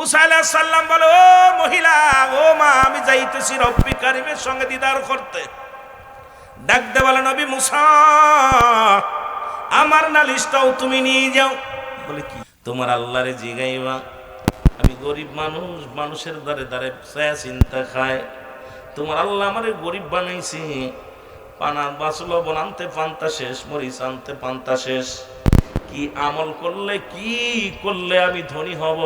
মুসা আলাইহিস সালাম বলে, ও মহিলা, ও মা, আমি যাইতেছি রব্বি কারিমের সঙ্গে দিদার করতে। ডাক দে বলে, নবী মুসা, আমার নালিশটাও তুমি নিয়ে যাও। বলে, কি? তোমার আল্লাহরে জিগাইবা, আমি গরিব মানুষ, মানুষের দ্বারে দ্বারে ছায়া চিন্তা খায়, তোমার আল্লাহ আমারে গরিব বানাইছি, পানা বাঁচলো বনান্তে পান্তা শেষ, মরিচ আনতে পান্তা শেষ, কি আমল করলে, কি করলে আমি ধনী হব?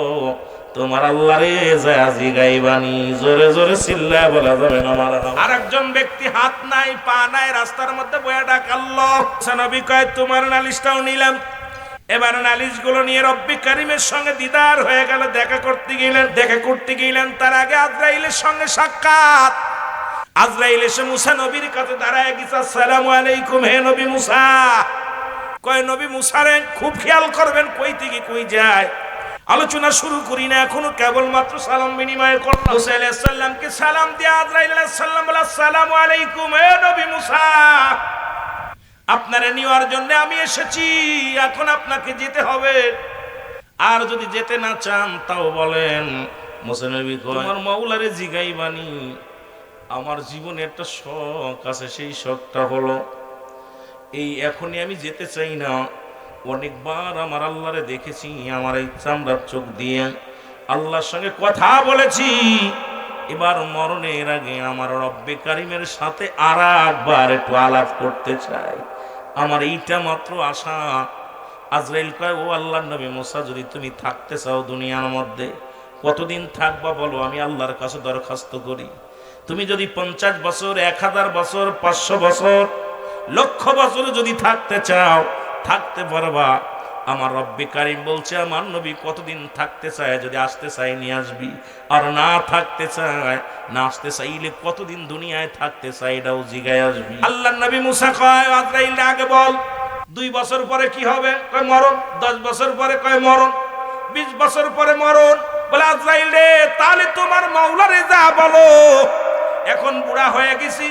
তোমার আল্লাহরে যায় জিগাইবানি। জোরে জোরে চিল্লায় বলা যাবে না মারহাবা। আরেকজন ব্যক্তি হাত নাই পা নাই রাস্তার মধ্যে বয়া ডাক, আল্লাহ। নবী কয়, তোমার নালিশটাও নিলাম। এবার নালিশ গুলো নিয়ে রব্বি কারিমের সঙ্গে দিদার হয়ে গেল। দেখা করতে গেলেন। তার আগে আজরাইলের সঙ্গে সাক্ষাৎ। আজরাইল এসে মুসা নবীর কাছে দাঁড়ায় গেছে, আসসালামু আলাইকুম, হে নবী মুসা। কয়, নবী মুসা রে, খুব খেয়াল করবেন কই থেকে কই যায়। আলোচনা শুরু করি না এখনো, কেবলমাত্র সালাম বিনিময় করলাম। মুসা আলাইহিস সালামকে সালাম দিয়ে আজরাইল আলাইহিস সালাম বলে, আসসালামু আলাইকুম, হে নবী মুসা, আপনারে নেওয়ার জন্য আমি এসেছি, এখন আপনাকে যেতে হবে, আর যদি যেতে না চান তাও বলেন। মুসা নবী কয়, আমার মাওলারে জিগাইবানি, আমার জীবনে একটা শখ আছে, সেই শখটা হলো এই, এখনই আমি যেতে চাই না। অনেকবার আমার আল্লাহরে দেখেছি, আমার এই চামড়ার চোখ দিয়ে আল্লাহর সঙ্গে কথা বলেছি, এবার মরণের আগে আমার রব্বে কারিমের সাথে আর একবার একটু আলাপ করতে চাই, আমার এইটা মাত্র আশা। আজরাইল কয়, ও আল্লাহর নবী মুসা, যদি তুমি থাকতে চাও দুনিয়ার মধ্যে, কতদিন থাকবা বলো, আমি আল্লাহর কাছে দরখাস্ত করি। তুমি যদি 50 বছর, 1000 বছর, 500 বছর, লক্ষ বছর যদি থাকতে চাও, থাকতে পারবা। আমার রব্বে কারিম বলছে, আমার নবী কতদিন থাকতে চায়, যদি আসতে চাই নিয়ে আসবি, আর না থাকতে চায়, না আসতে চাইলে কতদিন দুনিয়ায় থাকতে চাই এটাও জিগায় আসবি। আল্লাহর নবী মুসা কয়, আজরাইল আগে বল, 2 বছর পরে কি হবে? কয় মরণ। 10 বছর পরে? কয় মরণ। 20 বছর পরে মরণ। বলে, আজরাইল রে, তাহলে তোমার মাওলারে যা বলো, এখন বুড়া হয়ে গেছি,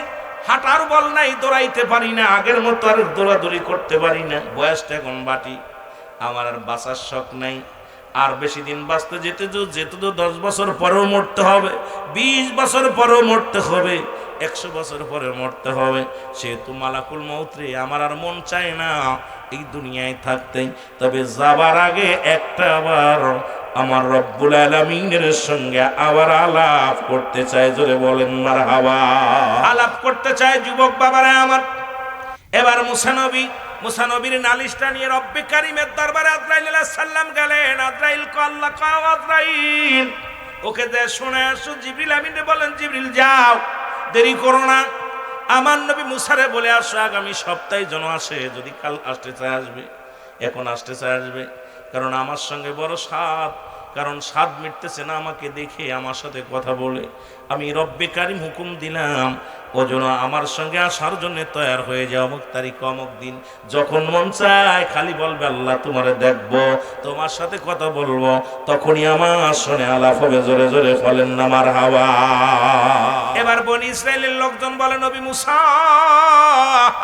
হাঁটার বল নাই, দৌড়াইতে পারি না, আগের মতো আর দৌড়াদৌড়ি করতে পারি না, বয়সটা এখন বাটি, আমার আর বাঁচার শখ নাই, আর বেশি দিন বাঁচতে যেতে তো 10 বছর পরেও মরতে হবে, 20 বছর পরেও মরতে হবে, 100 বছর পরে মরতে হবে, সেহেতু মালাকুল মউত রে, আমার আর মন চায় না এই দুনিয়ায় থাকতে, তবে যাবার আগে একটা আবার আমার রব্বুল আলামিনের সঙ্গে আবার আলাপ করতে চাই। জোরে বলেন মারহাবা। আলাপ করতে চাই যুবক বাবারা আমার। এবার মুসা নবীর নালিশটা নিয়ে রব্বে কারিমের দরবারে আজরাইল আলাইহিস সালাম গেলেন। আজরাইল কয়, আল্লাহ কয়, আজরাইল ওকে যে শুনে আসো। জিবরিল আমিনে বলেন, জিবরিল যাও, দেরি করো না, আমার নবী মুসারে বলে আসো আগামী সপ্তাহে যেন আসে, যদি কাল আসতে চায় আসবে, এখন আসতে চায় আসবে, কারণ আমার সঙ্গে বড় সাদ, কারণ সাদ মিটতেছে না আমাকে দেখে, আমার সাথে কথা বলে। আমি রব্বে কারিম হুকুম দিলাম, ও যেন আমার সঙ্গে আসার জন্য তৈয়ার হয়ে যাও, অমুক তারিখ অমুক দিন, যখন মন চায় খালি বলবে, আল্লাহ তোমারে দেখবো, তোমার সাথে কথা বলবো, তখনই আমার সঙ্গে আলাপ হবে। জোরে জোরে বলেন না মারহাবা। এবার বনি ইসরাইলের লোকজন বলে, নবী মুসা,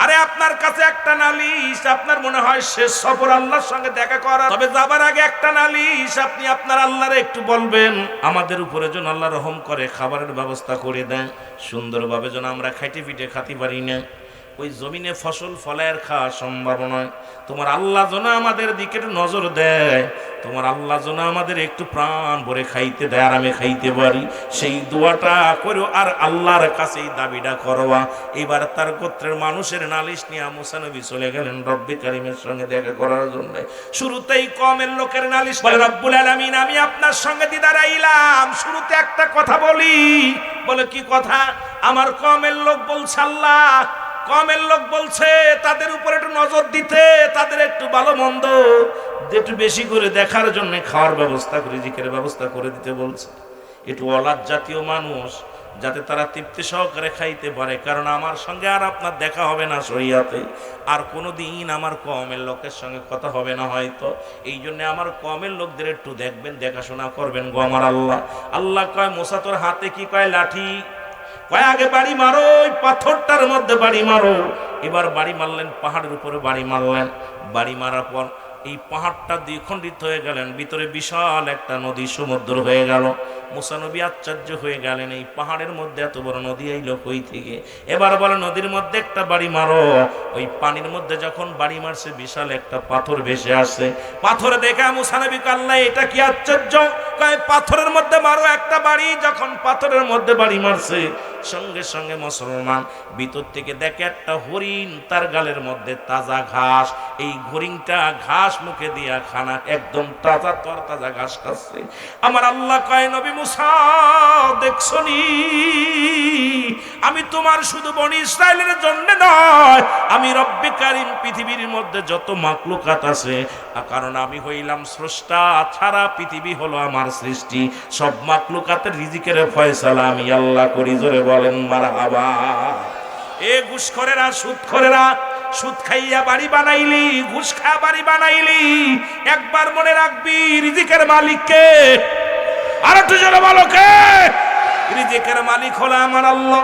আরে আপনার কাছে একটা নালিশ, আপনার মনে হয় শেষ সফর আল্লাহর সঙ্গে দেখা করা, তবে যাবার আগে একটা নালিশ, আপনি আপনার আল্লাহরে একটু বলবেন, আমাদের উপরে যেন আল্লাহ রহম করে, খাবারের ব্যবস্থা করে দেন, সুন্দরভাবে যেন আমরা খাইতে পিঠে খাতে পারি না, ওই জমিনে ফসল ফলায়ের খাওয়া সম্ভব নয়, তোমার আল্লাহ যেন আমাদের দিকে নজর দেয়, তোমার আল্লাহ যেন আমাদের একটু প্রাণ ভরে খাইতে দেয়, আর আমি খাইতে পারি, সেই দোয়াটা করো, আর আল্লাহর কাছেই দাবিটা করবা। এবার তার গোত্রের মানুষের নালিশ নিয়ে মুসা নবী চলে গেলেন রব্বে কারিমের সঙ্গে দেখা করার জন্য। শুরুতেই কমের লোকের নালিশ, বলে, রব্বুল আলামিন, আমি আপনার সঙ্গে দিদার আইলাম, শুরুতে একটা কথা বলি। বলে, কি কথা? আমার কমের লোক বলছে, আল্লাহ কমের লোক বলছে তাদের উপর একটু নজর দিতে, তাদের একটু ভালো মন্দ একটু বেশি করে দেখার জন্য খাওয়ার ব্যবস্থা করে, জিকিরের ব্যবস্থা করে দিতে বলছে, একটু অলাদ জাতীয় মানুষ, যাতে তারা তৃপ্তি সহকারে খাইতে পারে, কারণ আমার সঙ্গে আর আপনার দেখা হবে না শরিয়াতে, আর কোনো দিন আমার কমের লোকের সঙ্গে কথা হবে না হয়তো, এই জন্য আমার কমের লোকদের একটু দেখবেন, দেখাশোনা করবেন গো আমার আল্লাহ। আল্লাহ কয়, মুসা তোর হাতে কি? কয় লাঠি। কয় আগে বাড়ি মারো, ওই পাথরটার মধ্যে বাড়ি মারো। এবার বাড়ি মারলেন, পাহাড়ের উপরে বাড়ি মারলেন, বাড়ি মারার পর এই পাহাড়টা দ্বিখণ্ডিত হয়ে গেলেন, ভিতরে বিশাল একটা নদী সমুদ্র হয়ে গেল। মুসা নবী আশ্চর্য হয়ে গেলেন, এই পাহাড়ের মধ্যে এত বড় নদী আইলো কই থেকে? এবার বলে নদীর মধ্যে একটা বাড়ি মারো। ওই পানির মধ্যে যখন বাড়ি মারছে, বিশাল একটা পাথর ভেসে আসে। পাথর দেখে মুসা নবী আল্লাহ এটা কি আশ্চর্য, কয় পাথরের মধ্যে মারো একটা বাড়ি। যখন পাথরের মধ্যে বাড়ি মারছে, সঙ্গে সঙ্গে মুসলমান ভিতর থেকে দেখে একটা হরিণ, তার গালের মধ্যে তাজা ঘাস। এই হরিণটা ঘাস মুখে দিয়া খানা, একদম তাজা তরতাজা ঘাস খাচ্ছে। আমার আল্লাহ কয় নবী মুসা দেখছনি, আমি তোমার শুধু বনি ইসরায়েলের জন্য নয়, আমি রব্বে কারীম পৃথিবীর মধ্যে যত মাখলুকাত আছে, কারণ আমি হইলাম স্রষ্টা, ছাড়া পৃথিবী হলো আমার সৃষ্টি, সব মাখলুকাতের রিজিকের ফয়সালা আমি আল্লাহ করি। জোরে বলেন মারহাবা। এ ঘুষখোরেরা, সুদখোরেরা, সুদ খাইয়া বাড়ি বানাইলি, ঘুষ খা বাড়ি বানাইলি, একবার মনে রাখবি রিজিকের মালিক কে। আর একটু জোরে বলো কে? রিজিকের মালিক হলো আমার আল্লাহ।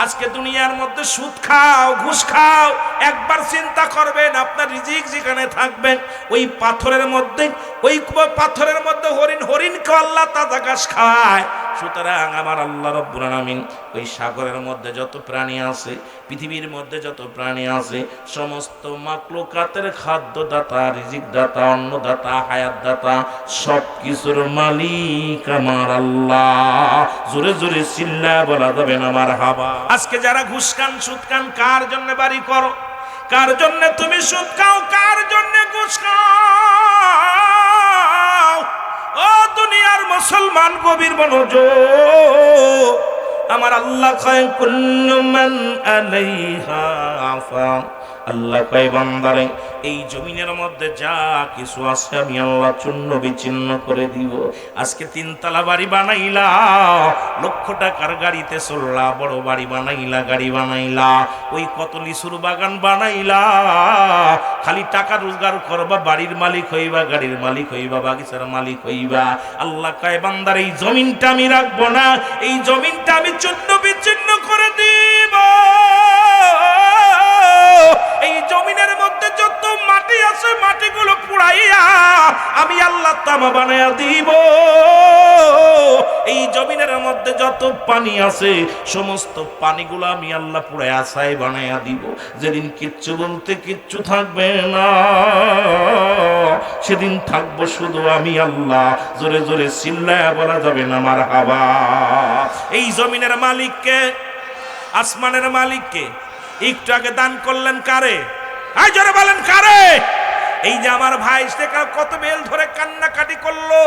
আজকে দুনিয়ার মধ্যে সুদ খাও, ঘুষ খাও, একবার চিন্তা করবেন আপনার রিজিক যেখানে থাকবে ওই পাথরের মধ্যে, ওই পাথরের মধ্যে হরিণকে আল্লাহ তাজা ঘাস খায়। সুতরাং আমার আল্লাহ রব্বুল আলামিন ওই সাগরের মধ্যে যত প্রাণী আছে, পৃথিবীর মধ্যে যত প্রাণী আছে, সমস্ত মাখলুকাতের খাদ্যদাতা, রিজিক দাতা, অন্নদাতা, হায়াত দাতা, সব কিছুর মালিক আমার আল্লাহ। জোরে জোরে চিল্লা বলা যাবে না মারহাবা। আজকে যারা ঘুষ খান, সুদ খান, কার জন্য বাড়ি করো? কার জন্য তুমি সুদ খাও? কার জন্য ঘুষ খাও? ও দুনিয়ার মুসলমান, গভীর মনোযোগ। আমার আল্লাহ কয় কুল্লু মান আলাইহা ফান, আল্লাহ কয় বান্দারে এই জমিনের মধ্যে যা কিছু আছে আমি আল্লাহ চূর্ণ বিচ্ছিন্ন করে দিব। আজকে 3 তলা বাড়ি বানাইলা, লক্ষ টাকার গাড়িতে চললা, বড় বাড়ি বানাইলা, গাড়ি বানাইলা, ওই কত লিচুর বাগান বানাইলা, খালি টাকা রোজগার করবা, বাড়ির মালিক হইবা, গাড়ির মালিক হইবা, বাগিচার মালিক হইবা। আল্লাহ কয় বান্দার এই জমিনটা আমি রাখবো না, এই জমিনটা আমি চূর্ণ বিচ্ছিন্ন করে দিব। এই জমিনের মধ্যে যত মাটি আছে, মাটিগুলো পুড়াইয়া আমি আল্লাহ তামা বানাইয়া দিব। এই জমিনের মধ্যে যত পানি আছে, সমস্ত পানিগুলো আমি আল্লাহ পুড়াইয়া ছাই বানাইয়া দিব। যেদিন কিচ্ছু বলতে কিচ্ছু থাকবে না, সেদিন থাকবো শুধু আমি আল্লাহ। জোরে জোরে চিল্লায়া বলা যাবে না মারহাবা। এই জমিনের মালিককে, আসমানের মালিককে একটু আগে দান করলেন কারে? আই জোরে বলেন কারে? এই যে আমার ভাই সেটা কত বেল ধরে কান্নাকাটি করলো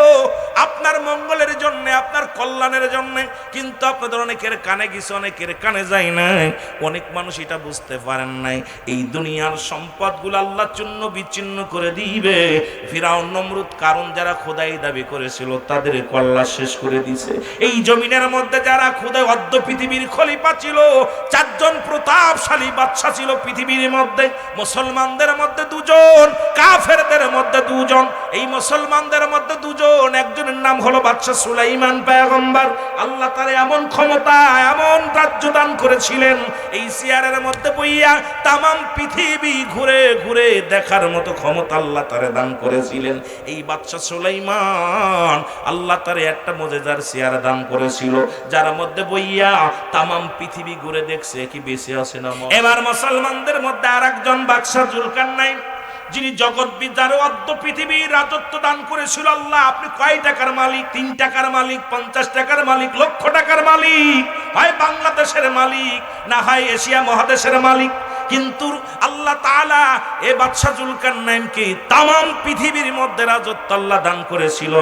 আপনার মঙ্গলের জন্য, আপনার কল্যাণের জন্য, কিন্তু আপনাদের অনেকের কানে গেছে, অনেকের কানে যায় নাই। অনেক মানুষ এটা বুঝতে পারেন নাই, এই দুনিয়ার সম্পদগুলো আল্লাহ চূর্ণ বিচ্ছিন্ন করে দিবে। ফিরাউন, নমরুদ, কারণ যারা খোদাই দাবি করেছিল তাদের কল্লা শেষ করে দিছে। এই জমিনের মধ্যে যারা খোদাই, অর্ধ পৃথিবীর খলিফা ছিল, 4 জন প্রতাপশালী বাদশা ছিল পৃথিবীর মধ্যে। মুসলমানদের মধ্যে 2 জন, কাফেরদের মধ্যে 2 জন। এই মুসলমানদের মধ্যে 2 জন, একজনের নাম হলো বাদশা সুলাইমান পয়গম্বর। আল্লাহ তার এমন ক্ষমতা, এমন রাজ্য দান করেছিলেন, এই চেয়ারের মধ্যে বইয়া তামাম পৃথিবী ঘুরে ঘুরে দেখার মতো ক্ষমতা আল্লাহ তারে দান করেছিলেন। এই বাদশা সুলাইমান আল্লাহ তারে একটা মুজিজার চেয়ার দান করেছিল, যার মধ্যে বইয়া তামাম পৃথিবী ঘুরে দেখছে কি বেঁচে আছে না। এবার মুসলমানদের মধ্যে আরেকজন বাদশা জুলকারনাইন, যিনি জগৎবিদ, যার অর্ধ পৃথিবীর রাজত্ব দান করেছিল আল্লাহ। আপনি কয় টাকার মালিক? 3 টাকার মালিক, 50 টাকার মালিক, লক্ষ টাকার মালিক, হয় বাংলাদেশের মালিক, না হয় এশিয়া মহাদেশের মালিক। কিন্তু আল্লাহ তাআলা এ বাদশা জুলকারনাইনকে তামাম পৃথিবীর মধ্যে রাজত্ব আল্লাহ দান করেছিল।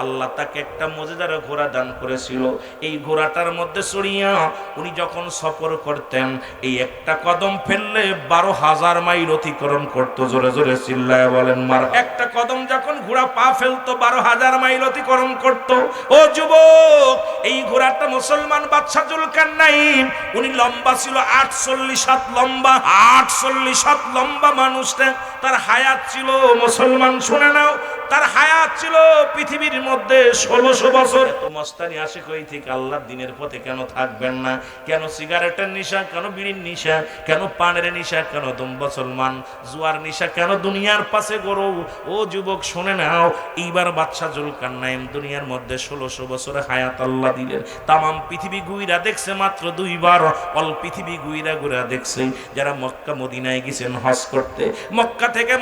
আল্লাহ তাকে একটা মজেদার ঘোড়া দান করেছিল। এই ঘোড়াটার মধ্যে চড়িয়া উনি যখন সফর করতেন, এই একটা কদম ফেললে 12,000 মাইল অতিক্রম করতো। জোরে জোরে চিল্লায় বলেন মার। একটা কদম যখন ঘোড়া পা ফেলতো 12,000 মাইল অতিক্রম করত। ও যুবক, এই ঘোড়াটা মুসলমান বাদশা জুলকারনাইন, উনি লম্বা ছিল 48 হাত লম্বা। 48 হাত লম্বা মানুষটা, তার হায়াত ছিল মুসলমান শুনে নাও তার হায়াত ছিল পৃথিবীর মধ্যে 1600 বছর। এত মস্তানি আসে কই থেকে? আল্লাহর দিনের পথে কেন থাকবেন না? কেন সিগারেটের নেশা, কেন বিড়ির নেশা, কেন পানের নেশা, কেন তুম মুসলমান জুয়ার নেশা, কেন দুনিয়ার পাশে গরু? ও যুবক শুনে নাও, এইবার বাদশা জুলকারনাইন দুনিয়ার মধ্যে 1600 বছর হায়াত আল্লাহ দিলেন। তামাম পৃথিবী গুইরা দেখছে মাত্র 2 বার। অল পৃথিবী গুইরা গুইরা দেখছে। যারা মক্কা মদিনায় গেছেন হজ করতে, মক্কা থেকে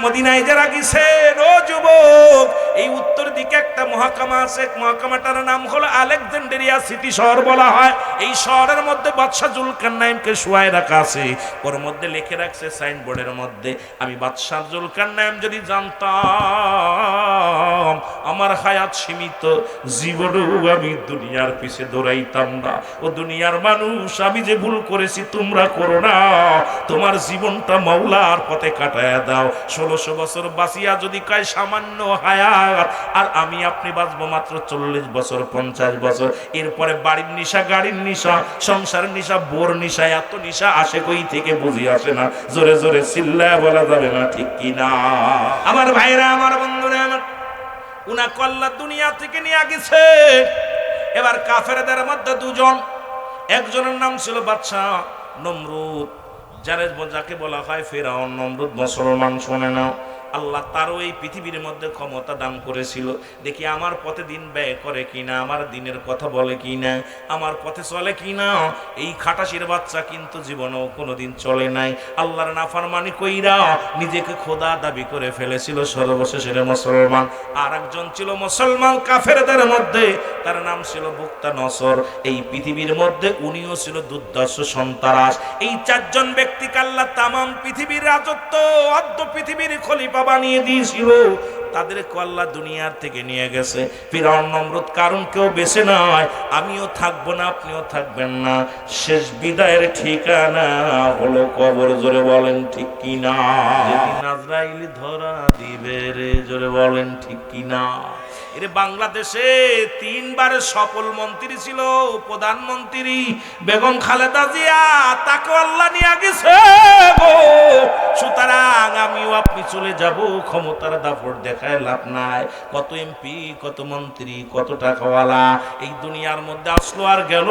মদিনায় যারা গেছেন, ও যুবক, এই উত্তর দিকে একটা মহকামা আছে। মহকামাটার নাম হলো আলেকজান্ড্রিয়া সিটি শহর বলা হয়। এই শহরের মধ্যে বাদশা জুলকারনাইনকে শুয়ায় রাখা আছে। ওর মধ্যে লিখে রাখছে সাইনবোর্ডের মধ্যে, আমি বাদশা জুলকারনাইন যদি জানতাম আমার হায়াত সীমিত, জীবনেও আমি দুনিয়ার পিছে দৌড়াইতাম না। ও দুনিয়ার মানুষ, আমি যে ভুল করেছি তোমরা করো না। তোমার জীবনটা মাওলার পথে কাটায়া দাও। 1600 বছর বাঁচিয়া যদি কয় সামান্য হায়াত, আর আমি আপনি বাঁচবো মাত্র 40 বছর 50 বছর। এরপরে বাড়ির নিশা, গাড়ির নিশা, সংসারের নিশা, বোর নিশা, এত নিশা আসে কই থেকে বুঝি আসে না। জোরে জোরে চিল্লায় বলা যাবে না, ঠিক কিনা? আমার ভাইরা, আমার বন্ধুরা, আমার উনা কল্লা দুনিয়া থেকে নিয়ে গেছে। এবার কাফেরদের মধ্যে 2 জন, একজনের নাম ছিল বাদশা নমরুদ, যাকে বলা হয় ফেরাউন। নমরুদ মুসলমান, শুনে নাও, আল্লাহ তারও এই পৃথিবীর মধ্যে ক্ষমতা দান করেছিল। দেখি আমার পথে দিন ব্যয় করে কিনা, আমার দিনের কথা বলে কিনা, আমার পথে চলে কিনা। এই খাটাসির বাচ্চা কিন্তু জীবনেও কোনোদিন চলে নাই। আল্লাহর নাফরমানি কইরা নিজেকে খোদা দাবি করে ফেলেছিল। সর্বশেষে মুসলমান। আর একজন ছিল মুসলমান কাফেরদের মধ্যে, তার নাম ছিল বুক্তা নসর। এই পৃথিবীর মধ্যে উনিও ছিল দুর্দর্শ সন্ত্রাস। এই 4 জন ব্যক্তিকে আল্লাহ তামাম পৃথিবীর রাজত্ব, অর্ধ পৃথিবীর খলিফা বানিয়ে দিয়েছিল। তাদেরকে আল্লাহ দুনিয়ার থেকে নিয়ে গেছে। ফিরআউন, নমরুদ, কারণ কেউ বেঁচে নয়। আমিও থাকবো না, আপনিও থাকবেন না। শেষ বিদায়ের ঠিকানা হলো কবর। জোরে বলেন ঠিক কিনা? যেদিন আজরাইল ধরা দিবে রে, জোরে বলেন ঠিক কিনা? এর বাংলাদেশে 3 বারের সফল মন্ত্রী ছিল প্রধানমন্ত্রী বেগম খালেদা জিয়া, তাকে আল্লাহ নিয়ে গেছে গো। সুতরাং আমিও আপনি চলে যাব, ক্ষমতার দাপট দেখায় লাভ নাই। কত এমপি, কত মন্ত্রী, কত টাকাওয়ালা এই দুনিয়ার মধ্যে আসলো আর গেল।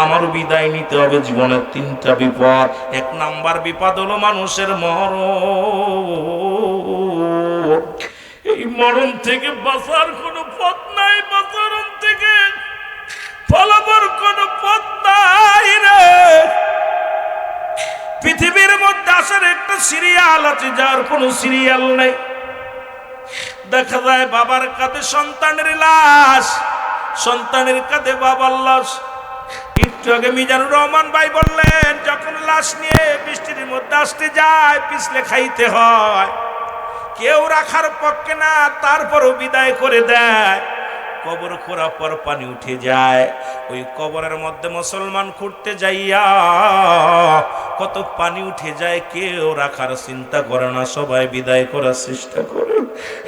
আমার বিদায় নিতে হবে। জীবনের 3টা বিপদ। 1 নাম্বার বিপদ হলো মানুষের মরণ। এই মরণ থেকে বাঁচার কোনো পথ নাই, বাঁচারণ থেকে ফলাবার কোনো পথ নাই রে। পৃথিবীর মধ্যে আসার একটা সিরিয়াল আছে, যার কোনো সিরিয়াল নাই। দেখা যায় বাবার কাঁধে সন্তানের লাশ, সন্তানের কাঁধে বাবার লাশ। একটু আগে মিজানুর রহমান ভাই বললেন, যখন লাশ নিয়ে বৃষ্টির মধ্যে আসতে যায় পিছলে খাইতে হয়। কেউ রাখার পক্ষে না, তারপরও বিদায় করে দেয়। কবর খোঁড়ার পর পানি উঠে যায়। ওই কবরের মধ্যে মুসলমান খুঁড়তে যাইয়া কত পানি উঠে যায়, কেউ রাখার চিন্তা করে না, সবাই বিদায় করার চেষ্টা করে।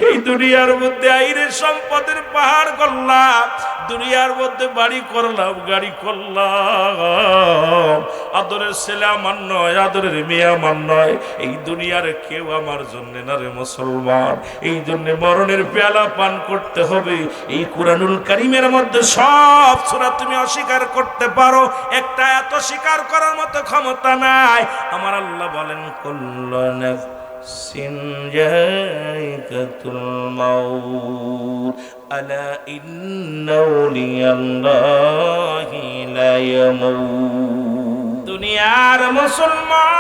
এই দুনিয়ার মধ্যে আইরে সম্পদের পাহাড় করলাম, দুনিয়ার মধ্যে বাড়ি করলাম, গাড়ি করলাম। আদরের ছেলে আমার নয়, আদরের মেয়ে আমার নয়। এই দুনিয়ার কেউ আমার জন্য না রে মুসলমান। এই জন্য মরণের পেয়ালা পান করতে হবে। এই কুরআনুল কারীমের মধ্যে সব সূরা তুমি অস্বীকার করতে পারো, একটা এত স্বীকার করার মতো ক্ষমতা নাই। আমার আল্লাহ বলেন, কুল্লু নাফসিন যায়িকাতুল মাউত আলা ইন্না আউলিয়াল্লাহি লা ইয়ামুত। দুনিয়ার মুসলমান,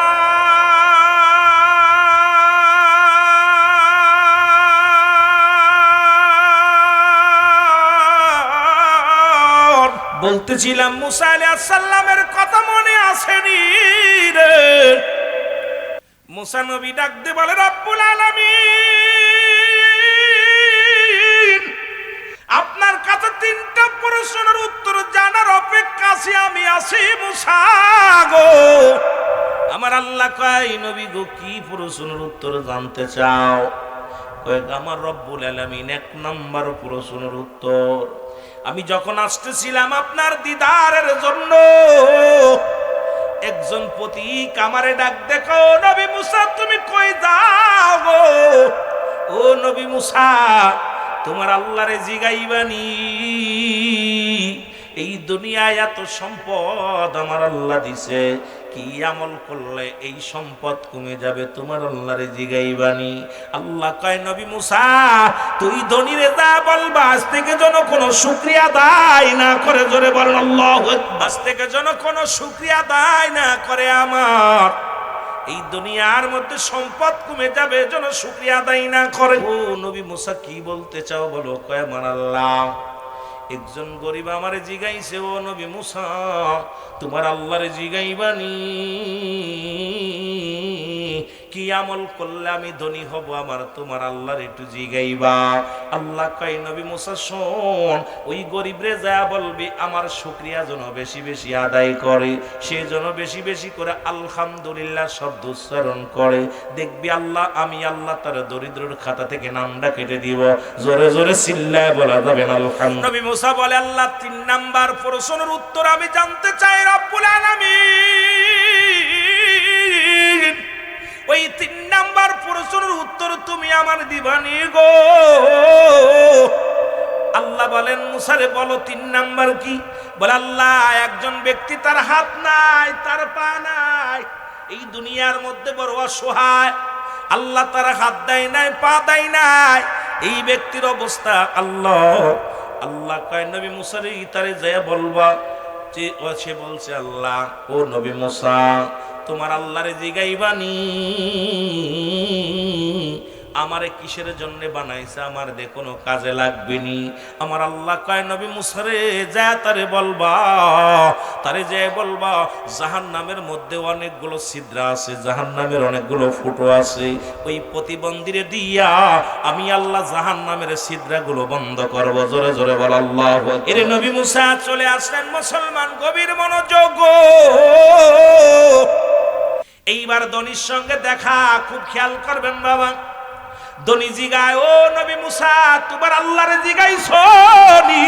বলতেছিলাম মুসা আলাইহিস সালামের কথা মনে আসেনি রে? মুসা নবী ডাক দিয়ে বলে, রব্বুল আলামিন, আপনার কাছে 3টা প্রশ্নের উত্তর জানার অপেক্ষা আছি, আমি আছি মুসা গো। আমার আল্লাহ কয়, নবী গো, কি প্রশ্নের উত্তর জানতে চাও? কয়, আমার রব্বুল আলামিন 1 নম্বর প্রশ্নের উত্তর, আমি যখন আসতেছিলাম আপনার দিদারের জন্য, একজন পথিক আমারে ডাক দেখো, নবী মুসা তুমি কই যাও গো? ও নবী মুসা, তোমার আল্লাহরে জিগাইবানি এই দুনিয়ায় এত সম্পদ আমার আল্লাহ দিছে, কি আমল করলে এই সম্পদ কমে যাবে, তোমার আল্লাহরে জিগাইবানি। আল্লাহ কয় নবী মুসা, তুই ধনীরে যা বলবা আজ থেকে যেন কোনো শুকরিয়া আদায় না করে, জোরে বলেন আল্লাহু আকবার, আজ থেকে যেন কোনো শুকরিয়া আদায় না করে, আমার এই দুনিয়ার মধ্যে সম্পদ কমে যাবে যেন শুকরিয়া আদায় না করে। ও নবী মুসা কি বলতে চাও বলো? কয় আমার আল্লাহ একজন গরিব আমারে জিগাইছে, ও নবী মুসা তোমার আল্লাহরে জিগাইবানি কি আমল করলে আমি ধনী হব, আমার তোমার আল্লাহর একটু জিগাইবা। আল্লাহ কয় নবী মুসা শোন, ওই গরিবরে যা বলবি আমার শুকরিয়া যেন বেশি বেশি আদায় করে, সে যেন বেশি বেশি করে আলহামদুলিল্লাহ শব্দ উচ্চারণ করে, দেখবি আল্লাহ আমি আল্লাহ তার দরিদ্রের খাতা থেকে নামটা কেটে দিব। জোরে জোরে চিল্লায় বলা যাবে না আলহামদুলিল্লাহ। নবী মুসা বলে আল্লাহ 3 নাম্বার প্রশ্নের উত্তর আমি জানতে চাই রব্বুল আলামিন, ওই 3 নাম্বার প্রশ্নের উত্তর তুমি আমার দিবানি গো। আল্লাহ বলেন মুসারে বলো 3 নাম্বার কি? বলে আল্লাহ একজন ব্যক্তি তার হাত নাই, তার পা নাই, এই দুনিয়ার মধ্যে বড় অসহায়, আল্লাহ তার হাত দেয় নাই, পা দেয় নাই, এই ব্যক্তির অবস্থা আল্লাহ কয় নবী মুসারে তারে যায় বলবা যে সে বলছে আল্লাহ ও নবী মুসা তোমার আল্লাহরে জিগাইবানি আমারে কিসের জন্য বানাইছে, আমার দে কোনো কাজে লাগবে নি। আমার আল্লাহ কয় নবী মুসারে যা তারে বলবা, তারে যে বলবা জাহান্নামের মধ্যে অনেকগুলো ছিদ্র আছে, জাহান্নামের অনেকগুলো ফুটো আছে, ওই প্রতিবন্ধীরে দিয়া আমি আল্লাহ জাহান্নামের ছিদ্রগুলো বন্ধ করব। জোরে জোরে বল আল্লাহু আকবার। এরে নবী মুসা চলে আসলেন, মুসলমান গভীর মনোযোগ, এইবার ধনীর সঙ্গে দেখা, খুব খেয়াল করবেন বাবা। ধনী জিগায় ও নবী মুসা তোমার আল্লাহরে জিগাইছো নি?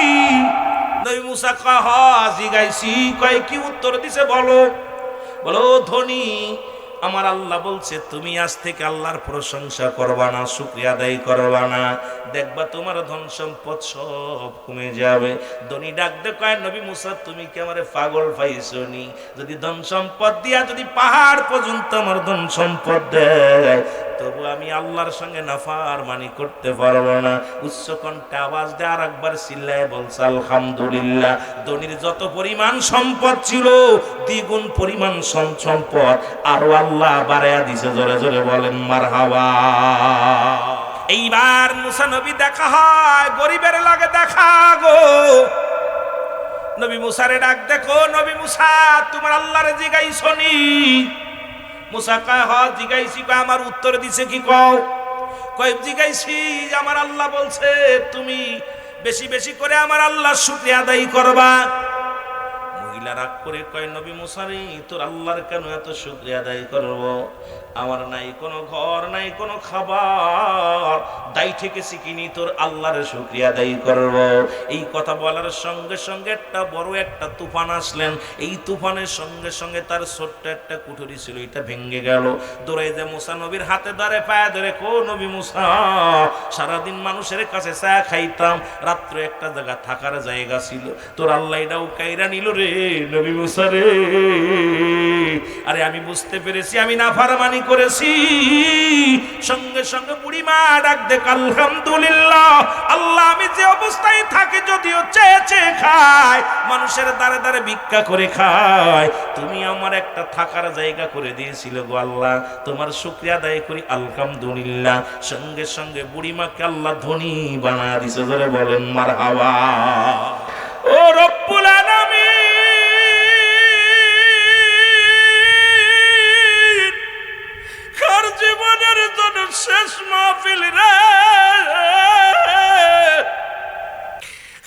নবী মুসা কয় হ জিগাইছি। কয় কি উত্তর দিছে বলো? বলো ধনী আমার আল্লাহ বলছে তুমি আজ থেকে আল্লাহর প্রশংসা করবা না, শুকরিয়া আদায় করবা না, দেখবা তোমার ধন সম্পদ সব কমে যাবে। ধনী ডাক দে কয় নবী মুসা তুমি কি আমারে পাগল পাইছো নি? যদি ধন সম্পদ দিয়া যদি পাহাড় পর্যন্ত আমার ধন সম্পদ দেয় তবু আমি আল্লাহর সঙ্গে নাফরমানি করতে পারবো না। উচ্চ কণ্ঠে আওয়াজ দিয়ে আর একবার চিল্লায় বলছে আলহামদুলিল্লাহ। ধনীর যত পরিমাণ সম্পদ ছিল দ্বিগুণ পরিমাণ সম্পদ আরো আল্লাহ বাড়ায়া দিছে। জোরে জোরে বলেন মারহাবা। এইবার মুসা নবী দেখা হয়, গরিবের লাগে দেখা গো। নবী মুসারে ডাক দেখো নবী মুসা তোমার আল্লাহরে জিগাইছো নি? মুসা কয় হ জিগাইছি। কয় আমার উত্তর দিছে কি? কও। কয় জিগাইছি, আমার আল্লাহ বলছে তুমি বেশি বেশি করে আমার আল্লাহর শুকরিয়া আদায় করবা। মহিলা রাগ করে কয় নবী মুসা রে তোর আল্লাহর কেন এত শুকরিয়া আদায় করব? আমার নাই কোনো ঘর, নাই কোনো খাবার, দায় ঠেকেছি কিনি তোর আল্লাহর শুকরিয়া আদায় করব। এই কথা বলার সঙ্গে সঙ্গে একটা বড় একটা তুফান আসলেন। এই তুফানের সঙ্গে সঙ্গে তার ছোট্ট একটা কুঠুরি ছিল, এটা ভেঙে গেল। দৌড়াই যে মুসা নবীর হাতে ধরে পায়ে ধরে কো নবী মুসা সারাদিন মানুষের কাছে চা খাইতাম, রাত্রে একটা জায়গা থাকার জায়গা ছিল, তোর আল্লাহ এটাও কাইরা নিল রে নবী মুসা রে। আরে আমি বুঝতে পেরেছি আমি নাফরমানি করেছি। সঙ্গে সঙ্গে বুড়িমা ডাক দেখ আলহামদুলিল্লাহ, আল্লাহ আমি যে অবস্থায় থাকি যদিও চেয়ে চেয়ে খাই, মানুষের দ্বারে দ্বারে ভিক্ষা করে খাই, তুমি আমার একটা থাকার জায়গা করে দিয়েছিল গো আল্লাহ, তোমার শুকরিয়া আদায় করি আলহামদুলিল্লাহ। সঙ্গে সঙ্গে বুড়িমাকে আল্লাহ ধনী বানায় দিছে। ধরে বলেন মারহাবা। ও রব্বুল আলামিন জীবনের জন্য শেষ মাহফিল রে,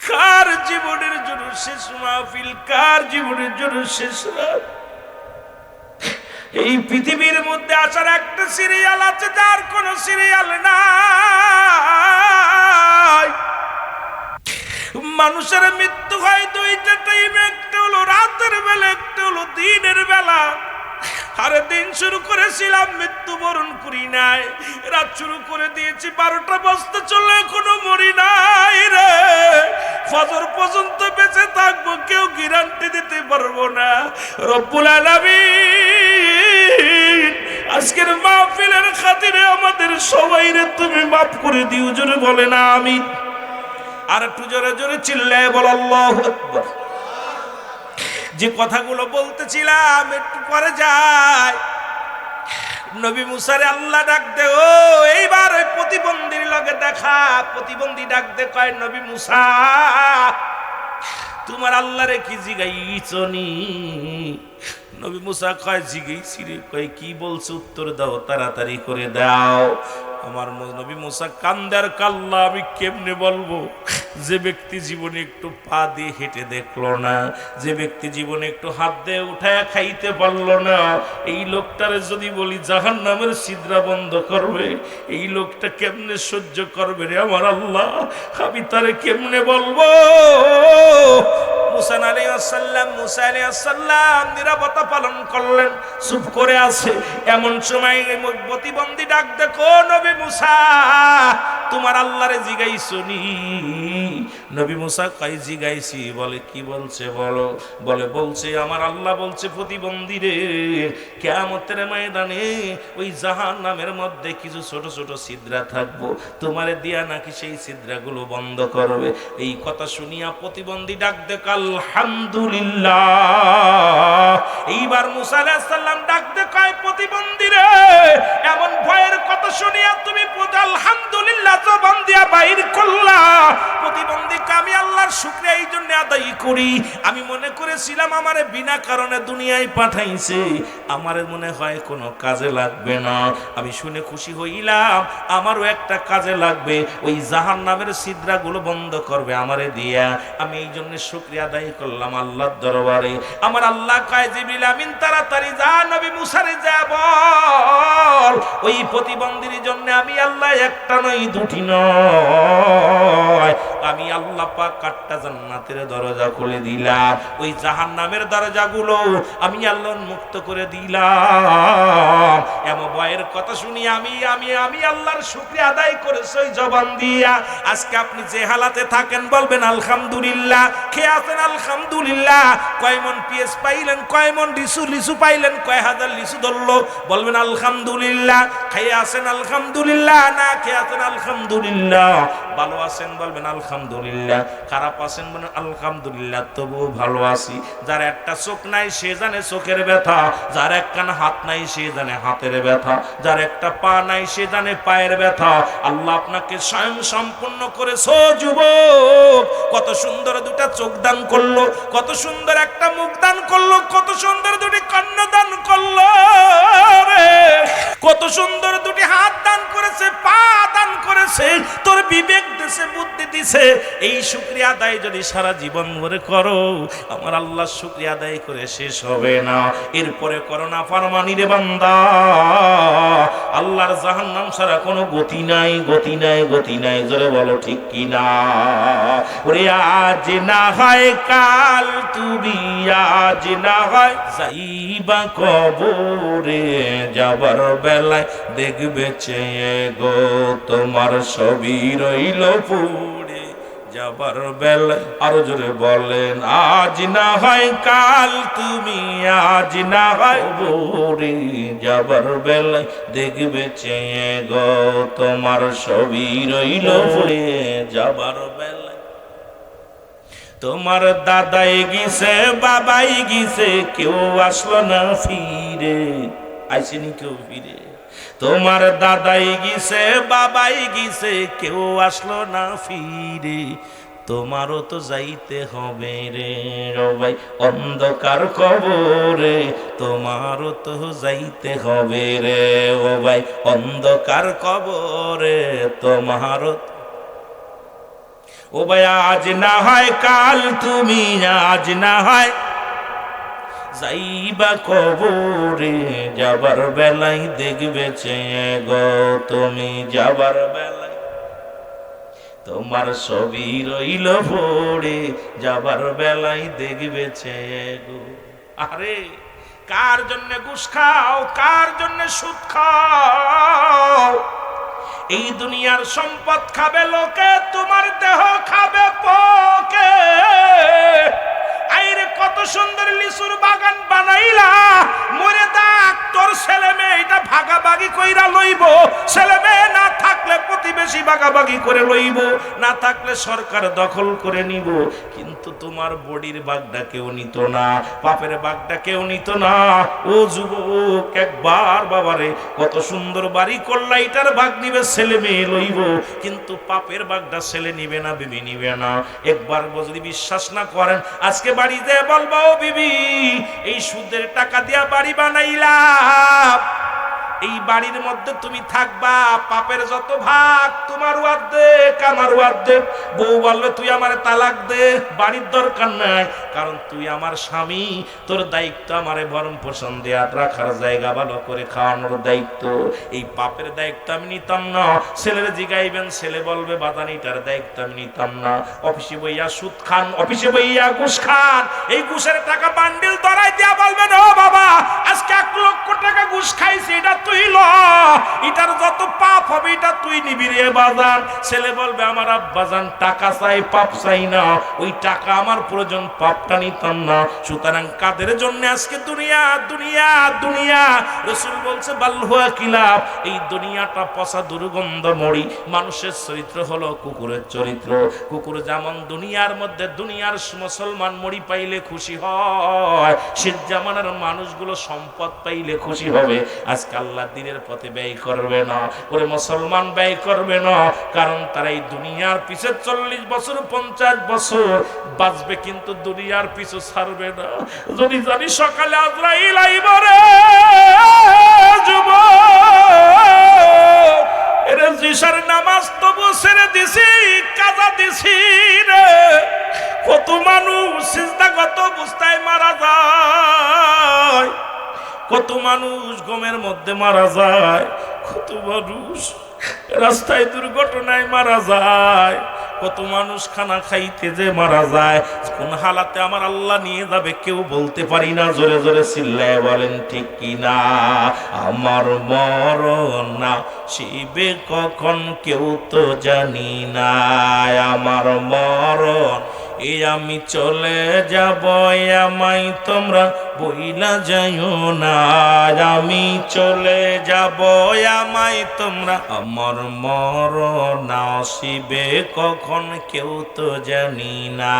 কার জীবনের জন্য শেষ মাহফিল, কার জীবনের জন্য শেষ রাত। এই পৃথিবীর মধ্যে আসার একটা সিরিয়াল আছে, যার কোন সিরিয়াল নাই। মানুষের মৃত্যু হয় দুইটা টাইমে, একটা হলো রাতের বেলা, একটা হলো দিনের বেলা। আরে দিন শুরু করেছিলাম, মৃত্যুবরণ করি নাই। রাত শুরু করে দিয়েছি, 12টা বাজতে চলে এখনো মরি নাই রে। ফজর পর্যন্ত বেঁচে থাকবো, কেউ গ্যারান্টি দিতে পারবো না। রব্বুল আলামিন আজকের মাহফিলের খাতিরে আমাদের সবাইরে তুমি মাফ করে দিও, জোরে বলে না আমিন। আর একটু জোরে জোরে চিল্লায় বল আল্লাহু আকবার। যে কথাগুলো বলতেছিলাম একটু পরে যায়, নবী মুসারে আল্লাহ ডাক দে, ও এইবার ওই প্রতিবন্ধীর লগে দেখা। প্রতিবন্ধী ডাক দে, কয় নবী মুসা তোমার আল্লাহরে কি জিগাইছনি? নবী মুসা কয় জিগাইছি রে। কয় কি বলছে উত্তর দাও, তাড়াতাড়ি করে দাও। আমার নবী মুসা কান্দার কাল্লা, আমি কেমনে বলবো? যে ব্যক্তি জীবনে একটু পা দিয়ে হেঁটে দেখলো না, যে ব্যক্তি জীবনে একটু হাত দিয়ে উঠায় খাইতে পারলো না, এই লোকটারে যদি বলি জাহান্নামের ছিদ্রা বন্ধ করবে, এই লোকটা কেমনে সহ্য করবে রে আমার আল্লাহ? আমি তারে কেমনে বলবো? মুসা আলাইহিস সালাম নিরাপত্তা পালন করলেন, চুপ করে আছে। এমন সময় প্রতিবন্ধী ডাক দেখো, নবী মুসা তোমার আল্লাহরে জিগাইছনি? নবী মুসা কয় জিগাইছি। বলে কি বলছে বলো? বলছে আমার আল্লাহ বলছে প্রতিবন্ধী রে, কিয়ামতের ময়দানে ওই জাহান্নামের মধ্যে কিছু ছোট ছোট ছিদ্রা থাকবো, তোমারে দিয়া নাকি সেই ছিদ্রাগুলো বন্ধ করবে। এই কথা শুনিয়া প্রতিবন্ধী ডাক দেখ আলহামদুলিল্লাহ। এইবার মুসা আলাইহিস সালাম ডাক দেখ, প্রতিবন্ধী রে এমন ভয়ের কথা শুনিয়া তুমি আলহামদুলিল্লাহ জবান দিয়া বাইর করলা। প্রতিবন্ধীকে আমি আল্লাহর শুকরিয়া এই জন্য আদায় করি, আমি মনে করেছিলাম আমারে বিনা কারণে দুনিয়ায় পাঠাইছে, আমারে মনে হয় কোনো কাজে লাগবে না। আমি শুনে খুশি হইলাম আমারও একটা কাজে লাগবে, ওই জাহান্নামের ছিদ্রাগুলো বন্ধ করবে আমারে দিয়া। আমি এই জন্য শুকরিয়া আদায় করলাম আল্লাহর দরবারে। আমার আল্লাহ কয় জিবরিল আমিন তাড়াতাড়ি যা, নবী মুসারে যা বল ওই প্রতিবন্ধীর জন্য আমি আল্লাহ একটা নয় দুটি নয়, আমি আল্লাহ পাক 8টা জান্নাতের দরজা খুলে দিলাম। ওই জাহান্নামের দরজাগুলো আমি আল্লাহ মুক্ত করে দিলাম। এমন ভয়ের কথা শুনি আমি আমি আমি আল্লাহর শুকরিয়া আদায় করেছি ওই জবান দিয়া। আজকে আপনি যে হালাতে থাকেন বলবেন আলহামদুলিল্লাহ। খেয়ে আছেন আলহামদুলিল্লাহ। কয় মন পিএস পাইলেন, কয় মন লিচু পাইলেন, কয় হাজার লিচু ধরলো, বলবেন আলহামদুলিল্লাহ। খেয়ে আছেন আলহামদুলিল্লাহ, না খেয়ে আছেন আলহামদুলিল্লাহ। ভালো আছেন বলবেন আলহামদুলিল্লাহ, খারাপ আছেন বলেন আলহামদুলিল্লাহ, তবুও ভালো আছি। যার একটা চোখ নাই সে জানে চোখের ব্যথা, যার একখানা হাত নাই সে জানে হাতের ব্যথা, যার একটা পা নাই সে জানে পায়ের ব্যথা। আল্লাহ আপনাকে স্বয়ং সম্পূর্ণ করেছো যুবক। কত সুন্দর দুটা চোখ দান করলো, কত সুন্দর একটা মুখ দান করলো, কত সুন্দর দুটি কন্যা দান করলো রে, কত সুন্দর দুটি হাত দান করেছে, পা দান করেছে, তোর বিবেক দিছে, বুদ্ধি দিছে। এই শুকরিয়া আদায় যদি সারা জীবন ধরে করো, আমার আল্লাহ শুকরিয়া আদায় করে শেষ হবে না। এরপরে করো না ফারমানি রে বান্দা, আল্লাহর জাহান্নাম ছাড়া কোনো গতি নাই, গতি নাই, গতি নাই। জোরে বলো ঠিক কি না? ওরে আজ না হয় কাল তুমি, আজ না হয় যাইবা কবরে, যাবার বেলায় দেখবে চেয়ে গো তোমার ছবি রইল পড়ে, যাবার বেলায় আরো জোরে বলেন আজ না হয় কাল তুমি, আজ না হয় কবরে, যাবার বেলায় দেখবে চেয়ে গো তোমার ছবি রইল পড়ে, যাবার বেলায় তোমার দাদাই গিয়েছে, বাবাই গিয়েছে, কেউ আসলো না ফিরে। আইসেনি কেউ ফিরে? তোমার দাদাই গিয়েছে, বাবাই গিয়েছে, কেউ আসলো না ফিরে। তোমারও তো যাইতে হবে রে ভাই অন্ধকার কবরে, তোমারও তো যাইতে হবে রে ও ভাই অন্ধকার কবরে, তোমারও। ও ভাই আজ না হয় কাল তুমি, আজ না হয় যাইবা কবরে, যাবার বেলায় দেখবে চেয়ে গো তুমি, যাবার বেলায় তোমার ছবি রইল পড়ে, যাবার বেলায় দেখবে চেয়ে গো। আরে কার জন্য ঘুষ খাও, কার জন্য সুদ খাও? এই দুনিয়ার সম্পদ খাবে লোকে, তোমার দেহ খাবে পোকে। আইরে কত সুন্দর লিচুর বাগান বানাইলা, মরে দাগ তোর ছেলে মেয়ে এটা ভাগাভাগি কইরা লইব। ছেলে মেয়ে না থাকলে প্রতিবেশী ভাগাভাগি করে লইব, না থাকলে সরকার দখল করে নিব। কিন্তু তোমার বডির বাগটা কেউ নিত না, পাপের বাগটা কেউ নিত না। ও যুবক, একবার বাবারে কত সুন্দর বাড়ি করলা, এটার ভাগ নিবে ছেলে মেয়ে লইব, কিন্তু পাপের বাগটা ছেলে নিবে না, বিবি নিবে না। একবার যদি বিশ্বাস না করেন, আজকে বাড়িতে বলবো, ও বিবি, এই সুদের টাকা দিয়া বাড়ি বানাইলাম, এই বাড়ির মধ্যে তুমি থাকবা, পাপের যত ভাগ তোমার অর্ধেক আমার অর্ধেক। বউ বলবে, তুই আমার তালাক দে, বাড়ির দরকার নাই, কারণ তুই আমার স্বামী, তোর দায়িত্ব আমারে ভরণ পোষণ দেয়া, রাখার জায়গা ভালো করে খাওয়ানোর দায়িত্ব। এই পাপের দায়িত্ব আমি নিতাম না। ছেলের জিগাইবেন, ছেলে বলবে, বাদানিটার দায়িত্ব আমি নিতাম না। অফিসে বইয়া সুদ খান, অফিসে বইয়া ঘুষ খান, এই ঘুষের টাকা বান্ডিল ধরাই দিয়া বলবেন, ও বাবা, আজকে 1 লক্ষ টাকা ঘুষ খাইছি, এটা তুই ল, এটার যত পাপ হবে এটা তুই নিবি রে বাজান। ছেলে বলবে, আমার আব্বাজান টাকা চাই, পাপ চাই না, ওই টাকা আমার প্রয়োজন, পাপটা নিতাম না। সুতরাং কাদের জন্য আজকে দুনিয়া দুনিয়া দুনিয়া? রাসূল বলছে, বালহুয়া কিলাব, এই দুনিয়াটা পচা দুর্গন্ধ মরি। মানুষের চরিত্র হলো কুকুরের চরিত্র। কুকুর যেমন দুনিয়ার মধ্যে দুনিয়ার মুসলমান মরি পাইলে খুশি হয়, সে জামানার মানুষগুলো সম্পদ পাইলে খুশি হবে। আজকে আল্লাহ দিনের পথে ব্যয় করবে না, ওরে মুসলমান ব্যয় করবে না, কারণ তারা এই দুনিয়ার পিছে 40 বছর 50 বছর বাঁচবে, কিন্তু দুনিয়ার পিছু ছাড়বে না। যদি জানি সকালে আজরাইল আইব রে যুবক, এরে জিশার নামাজ তবু ছেড়ে দিছি, কাজা দিছি রে। কত মানুষ সিজদাগত অবস্থায় মারা যায়, কত মানুষ গমের মধ্যে মারা যায়, কত মানুষ রাস্তায় দুর্ঘটনায় মারা যায়, কত মানুষ খানা খাইতে যে মারা যায়। কোন হালাতে আমার আল্লাহ নিয়ে যাবে কেউ বলতে পারি না। জোরে জোরে চিল্লায় বলেন ঠিক কিনা? আমার মরণ না শিবে কখন কেউ তো জানি না, আমার মরণ এই আমি চলে যাব, আমায় তোমরা বইলা যাইও না, আমি চলে যাব, আমায় তোমরা, আমার মরণ আসিবে কখন কেউ তো জানি না,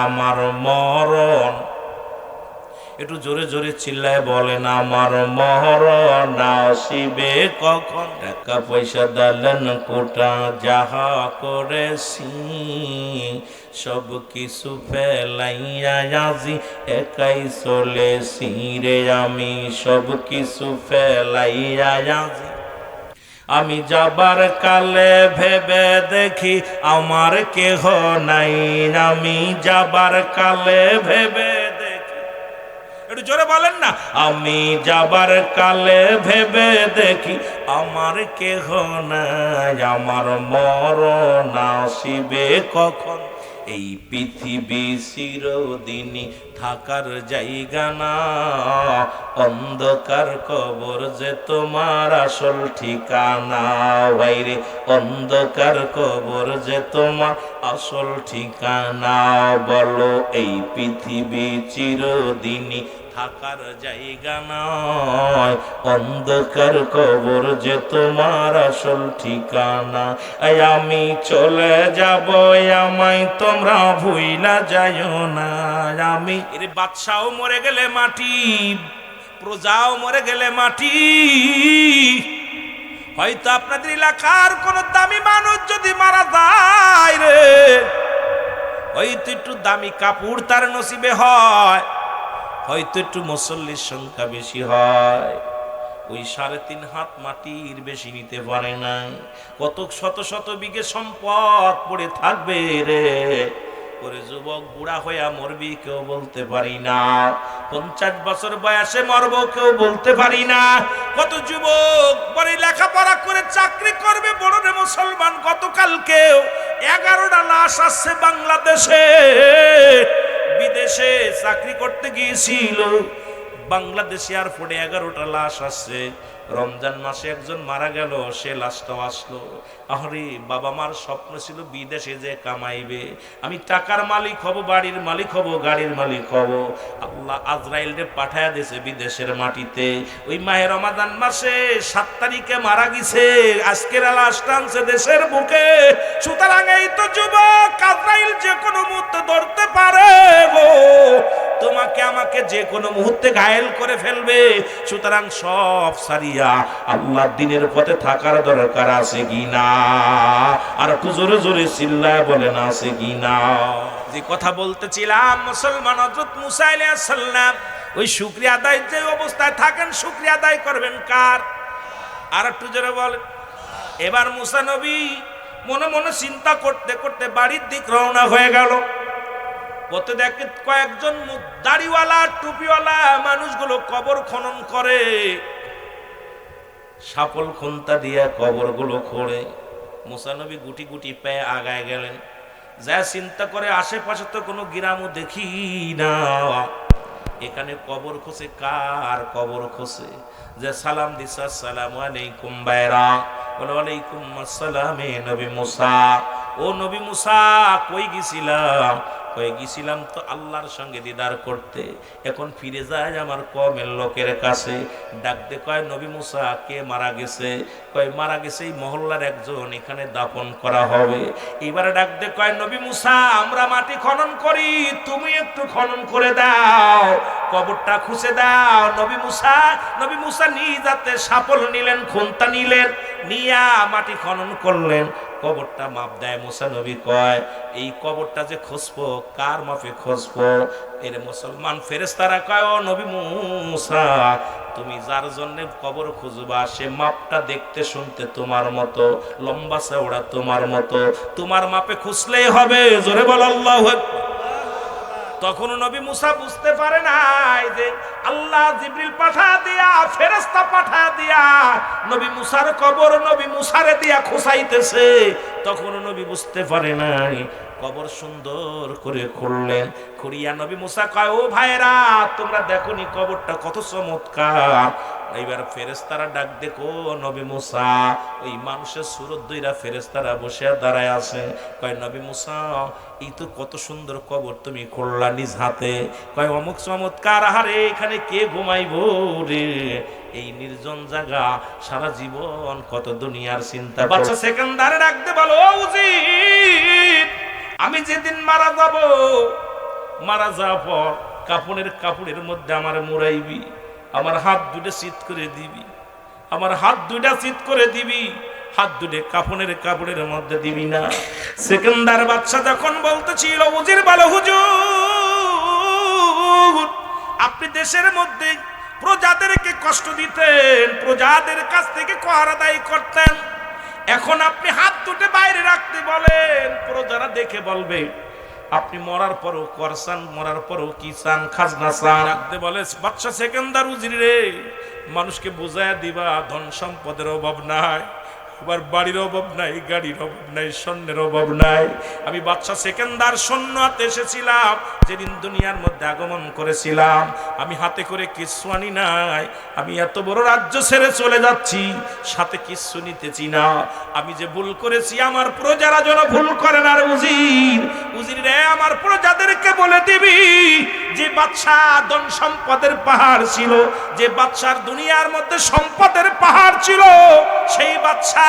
আমার মরণ। একটু জোরে জোরে চিল্লায় বলেন, আমার মরণ আসিবে কখন। টাকা পয়সা দালেন কোটা যাহা করেছি, সব কিছু ফেলাইয়া আজি একাই চলেছি রে, আমি সব কিছু ফেলাইয়া আজি। আমি যাবার কালে ভেবে দেখি আমার কেহ নাই, আমি যাবার কালে ভেবে দেখি, একটু জোরে বলেন না, আমি যাবার কালে ভেবে দেখি আমার কেহ নাই, আমার মরণ আসিবে কখন। এই পৃথিবী চিরদিনই থাকার জায়গা না, অন্ধকার কবর যে তোমার আসল ঠিকানা, বাইরে অন্ধকার কবর যে তোমার আসল ঠিকানা। বলো, এই পৃথিবী চিরদিনই থাকার জায়গা নয়, অন্ধকার কবর যে তোমার আসল ঠিকানা। আমি চলে যাব, আমায় তোমরা ভুইলা যাইও না, আমি। এর বাদশাও মরে গেলে মাটি, প্রজাও মরে গেলে মাটি। হয়তো আপনাদের এলাকার কোন দামি মানুষ যদি মারা যায় রে, হয়তো একটু দামি কাপড় তার নসিবে হয়, হয়তো একটু মুসল্লির সংখ্যা বেশি হয়, ওই 3.5 হাত মাটির বেশি নিতে পারে নাই। কত শত শত বিঘে সম্পদ পড়ে থাকবে রে। ওরে যুবক, বুড়া হইয়া মরবি কেউ বলতে পারি না, 50 বছর বয়সে মরব কেউ বলতে পারি না। কত যুবক পরে লেখাপড়া করে চাকরি করবে, বড় রে মুসলমান, গতকালকেও 11টা লাশ আসছে বাংলাদেশে। বিদেশে চাকরি করতে গিয়েছিল, বাংলাদেশ এয়ারপোর্টে 11টা লাশ আসছে। রমজান মাসে একজন মারা গেল, সে লাশটাও আসলো। আরে বাবা মার স্বপ্ন ছিল বিদেশে যে কামাইবে, আমি টাকার মালিক হব, বাড়ির মালিক হব, গাড়ির মালিক হব। আল্লাহ আজরাইলকে পাঠায়া দিয়েছে বিদেশের মাটিতে। ওই মাহে রমাদান মাসে 7 তারিখে মারা গেছে, আজকের লাশ টানছে দেশের বুকে। সুতরাং এই তো যুবক, আজরাইল যে কোনো মুহূর্তে ধরতে পারে গো, তোমাকে আমাকে যে কোনো মুহূর্তে ঘায়েল করে ফেলবে। সুতরাং সব সারিয়া আল্লাহর দ্বীনের পথে থাকার দরকার আছে কিনা? আর একটু জোরে জোরে চিল্লায় বলেন আছে কিনা? যে কথা বলতেছিলাম, মুসলমান হযরত মুসা আলাইহিস সালাম ওই শুকরিয়া আদায় যে অবস্থায় থাকেন, শুকরিয়া আদায় করবেন কার? আর একটু জোরে বলেন। এবার মুসা নবী মনে মনে চিন্তা করতে করতে বাড়ির দিক রওনা হয়ে গেল। পথে দেখে কয়েকজন দাড়িওয়ালা টুপিওয়ালা মানুষগুলো কবর খনন করে, সাপল খুন্তা দিয়া কবরগুলো খোঁড়ে। মুসা নবী গুটি গুটি পায়ে আগায় গেলেন। যা চিন্তা করে, আশেপাশে তো কোনো গ্রামও দেখি না, এখানে কবর খোঁজে। কার কবর খোঁজে? যে সালাম দিছে, আসসালামু আলাইকুম বাইরা, বলে ওয়ালাইকুম আসসালাম নবী মুসা। ও নবী মুসা, কই গেছিলাম? কই গেছিলাম তো আল্লাহর সঙ্গে দিদার করতে, এখন ফিরে যায় আমার কওমের লোকের কাছে। ডাক দে, কয় নবী মুসা কে মারা গেছে? কয় মারা গেছে এই মহল্লার একজন, এখানে দাফন করা হবে। এবারে ডাক দে, কয় নবী মুসা আমরা মাটি খনন করি, তুমি একটু খনন করে দাও, কবরটা খুঁজে দাও। নবী মুসা নিজ হাতে সাপল নিলেন, খুন্তা নিলেন, নিয়া মাটি খনন করলেন। কবরটা মাপ দেয়। মুসা নবী কয় এই কবরটা যে খুঁজবো, কার মাপে খুঁজবো? এর মুসলমান ফেরেশতারা কয়, ও নবী মুসা, তুমি যার জন্য কবর খুঁজবা সে মাপটা দেখতে শুনতে তোমার মতো, লম্বা চওড়া তোমার মতো, তোমার মাপে খুঁজলেই হবে। জোরে বল আল্লাহু আকবার। তখন নবী মুসা বুঝতে পারে নাই যে আল্লাহ জিবরিল পাঠা দিয়া, ফেরেশতা পাঠা দিয়া নবী মুসার কবর নবী মুসারে দিয়া খুঁচাইতেছে। তখন নবী বুঝতে পারে নাই। কবর সুন্দর করে খুললেন, খুঁড়িয়া নবী মুসা কয়, ও ভাইরা তোমরা দেখোনি কবরটা কত চমৎকার? এইবার ফেরেশতারা ডাক দেখো নবী মুসা, ওই মানুষের সুরত দুইরা ফেরেশতারা বসে দাঁড়ায় আছে। কয় নবী মুসা এই তো কত সুন্দর কবর তুমি খুললা নিজ হাতে। কয় অমুক চমৎকার। আহারে এখানে কে ঘুমাইবো রে, এই নির্জন জায়গা, সারা জীবন কত দুনিয়ার চিন্তা। বাচ্চা সেকেন্দারে ডাকতে বলো, ও উজির, আমি যেদিন মারা যাব, মারা যাওয়ার পর কাপড়ের মধ্যে আমার মুড়াইবি, আমার হাত দুটো চিৎ করে দিবি, আমার হাত দুটা চিৎ করে দিবি, হাত দুটো কাপড়ের মধ্যে দিবি না। সেকেন্দার বাচ্চা যখন বলতেছিল, উজির বলো হুজুর আপনি দেশের মধ্যে প্রজাদেরকে কষ্ট দিতেন, প্রজাদের কাছ থেকে কর আদায় করতেন, এখন আপনি হাত দুটো বাইরে রাখতে বলেন, প্রজারা দেখে বলবে আপনি মরার পরও করসান, মরার পরও কি চান, খাজনা চান। রাখতে বলে, বাদশা সেকেন্দার উজির রে, মানুষকে বোঝায় দিবা ধন সম্পদের অভাব নাই, আবার বাড়ির অভাব নাই, গাড়ির অভাব নাই, স্বর্ণের অভাব নাই। আমি বাদশা সেকেন্দার সৈন্য হাতে এসেছিলাম, যেদিন দুনিয়ার মধ্যে আগমন করেছিলাম আমি হাতে করে কিচ্ছু আনি নাই। আমি এত বড় রাজ্য ছেড়ে চলে যাচ্ছি, সাথে কিচ্ছু নিতেছি না। আমি যে ভুল করেছি আমার প্রজারা যেন ভুল করে না। উজির রে, আমার প্রজাদেরকে বলে দিবি যে বাদশা ধন সম্পদের পাহাড় ছিল, যে বাদশার দুনিয়ার মধ্যে সম্পদের পাহাড় ছিল, সেই বাদশা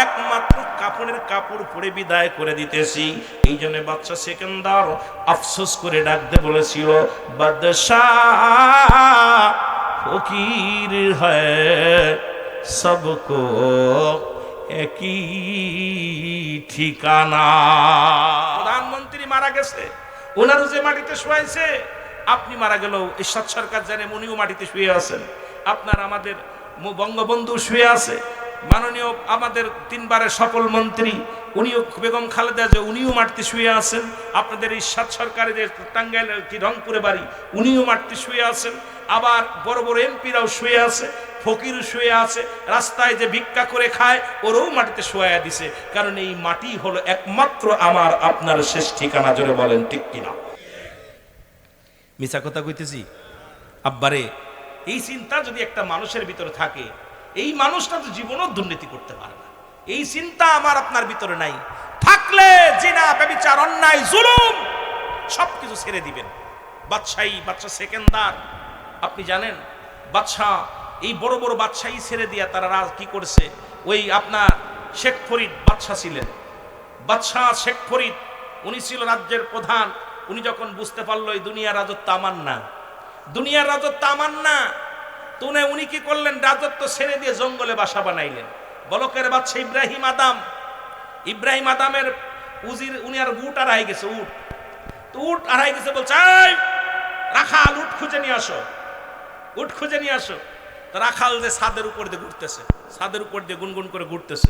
একমাত্র কাপড় পরে বিদায় করে দিতেছি। এই জন্য বাদশা সেকেন্দার আফসোস করে ডাকতে বলেছিল, বাদশাহ ফকির হ্যায় সবকো একই ঠিকানা। প্রধানমন্ত্রী মারা গেছে, ওনারও যে মাটিতে শোয়াইছে, আপনি মারা গেলেও এরশাদ সরকার জানে উনিও মাটিতে শুয়ে আছেন, আপনার আমাদের বঙ্গবন্ধু শুয়ে আছে, মাননীয় আমাদের 3 বারের সফল মন্ত্রী উনিও, বেগম খালেদা যে উনিও মাটিতে শুয়ে আছেন, আপনাদের এরশাদ সরকারের যে টাঙ্গাইলের কি রংপুরে বাড়ি উনিও মাটিতে শুয়ে আছেন, আবার বড় বড় এমপিরাও শুয়ে আছে, ফকির শুয়ে আছে, রাস্তায় যে ভিক্ষা করে খায় ওরও মাটিতে শোয়া দিছে। কারণ এই মাটি হলো একমাত্র আমার আপনার শেষ ঠিকানা। জোরে বলেন ঠিক কিনা? মিছা কথা কইতেছি? আব্বারে এই চিন্তা যদি একটা মানুষের ভিতরে থাকে, এই মানুষটা তো জীবনও দুর্নীতি করতে পারে না। এই চিন্তা আমার আপনার ভিতরে নাই, থাকলে জিনা, ব্যভিচার, অন্যায়, জুলুম সবকিছু ছেড়ে দিবেন। বাদশা সেকেন্দার, আপনি জানেন বাদশাহ এই বড় বড় বাদশাহী ছেড়ে দিয়া তারা রাজ কি করছে, ওই আপনার শেখ ফরিদ বাদশাহ ছিলেন, বাদশাহ শেখ ফরিদ উনি ছিল রাজ্যের প্রধান। উনি যখন বুঝতে পারলো এই দুনিয়ার রাজত্ব আমার না, দুনিয়ার রাজত্ব আমার না, তো উনি কি করলেন, রাজত্ব ছেড়ে দিয়ে জঙ্গলে বাসা বানাইলেন। বলকের বাদশা ইব্রাহিম আদামের উজির, উনি আর উট আড়াই গেছে, উট আড়াই গেছে, বলছে রাখাল উট খুঁজে নিয়ে আসো, উট খুঁজে নিয়ে আসো। তো রাখাল যে ছাদের উপর দিয়ে ঘুরতেছে, ছাদের উপর দিয়ে গুনগুন করে ঘুরতেছে,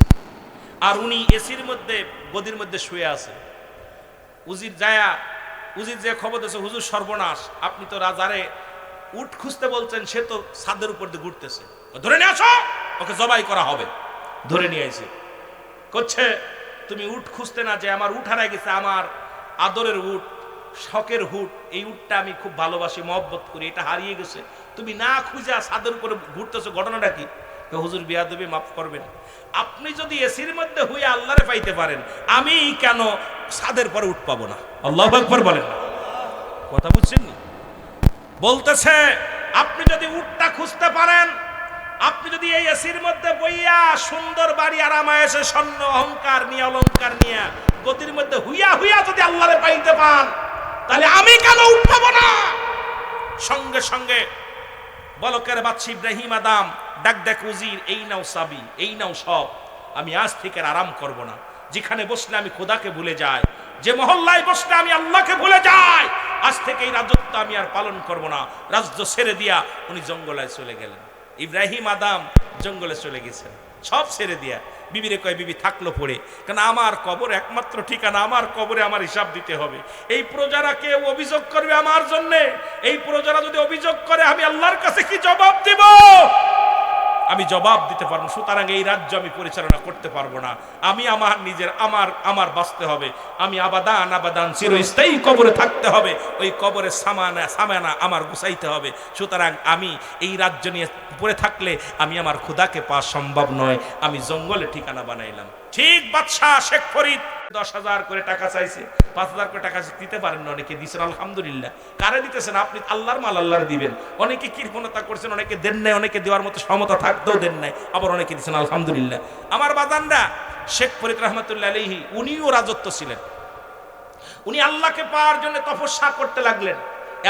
আর উনি এসির মধ্যে গদির মধ্যে শুয়ে আছে। উজির যে খবর দিয়েছে, হুজুর সর্বনাশ, আপনি তো রাজারে উট খুঁজতে বলছেন, সে তো ছাদের উপর দিয়ে ঘুরতেছে, ধরে নিয়ে আসো, ওকে জবাই করা হবে। ধরে নিয়ে আইছে, করছে তুমি উট খুঁজতে না, যে আমার উট হারাই গেছে, আমার আদরের উট, শখের উট, এই উটটা আমি খুব ভালোবাসি, মহব্বত করি, এটা হারিয়ে গেছে, তুমি না খুঁজে ছাদের উপরে ঘুরতেছো, ঘটনাটা কি? হুজুর বিয়াদবি মাফ করবেন, আপনি যদি এসির মধ্যে হয়ে আল্লাহরে পাইতে পারেন, আমি কেন ছাদের পরে উঠ পাবো না? আল্লাহু আকবার বলেন না, কথা বুঝছেন? বলতেছে আপনি যদি উটটা খুঁজতে পারেন, আপনি যদি এই এসির মধ্যে বইয়া সুন্দর বাড়ি আরামায়েশে স্বর্ণ অহংকার নিয়ে, অলংকার নিয়ে গতির মধ্যে হুইয়া যদি আল্লাহরে পাইতে পান, তাহলে আমি কেন উঠ পাবো না? সঙ্গে সঙ্গে বলকের বাদশা ইব্রাহিম আদম ডাক দেখ, উজির এই নাও চাবি, এই নাও সব, আমি আজ থেকে আরাম করব না। যেখানে বসলে আমি খোদাকে ভুলে যাই, যে মহল্লায় বসলে আমি আল্লাহকে ভুলে যাই, আজ থেকে এই রাজত্ব আমি আর পালন করব না। রাজ্য ছেড়ে দিয়া উনি জঙ্গলে চলে গেলেন। ইব্রাহিম আদম জঙ্গলে চলে গেছেন, সব ছেড়ে দিয়া। বিবিরে কয়, বিবি থাকলো পড়ে, কারণ আমার কবর একমাত্র ঠিকানা, আমার কবরে আমার হিসাব দিতে হবে। এই প্রজারা কেউ অভিযোগ করবে আমার জন্য, এই প্রজারা যদি অভিযোগ করে আমি আল্লাহর কাছে কি জবাব দিব? আমি জবাব দিতে পারবো, সুতরাং এই রাজ্য আমি পরিচালনা করতে পারবো না। আমি আমার নিজের আমার বাঁচতে হবে, আমি আবাদান চিরস্থায়ী কবরে থাকতে হবে, ওই কবরের সামানা আমার গুছাইতে হবে। সুতরাং আমি এই রাজ্য নিয়ে পড়ে থাকলে আমি আমার খোদাকে পাওয়া সম্ভব নয়, আমি জঙ্গলে ঠিকানা বানাইলাম। ঠিক বাদশাহ শেখ ফরিদ 10,000 করে টাকা চাইছে, 5,000 করে টাকা দিতে পারেন না, অনেকে দিচ্ছেন আলহামদুলিল্লাহ। কারে দিতেছেন? আপনি আল্লাহর মাল আল্লাহর দিবেন। অনেকে কৃপণতা করছেন, অনেকে দেন নাই, অনেকে দেওয়ার মতো ক্ষমতা থাকতেও দেন নাই, আবার অনেকে দিচ্ছেন আলহামদুলিল্লাহ। আমার বাজানরা, শেখ ফরিদ রহমতুল্লাহ আলাইহি উনিও রাজত্ব ছিলেন, উনি আল্লাহকে পাওয়ার জন্য তপস্যা করতে লাগলেন।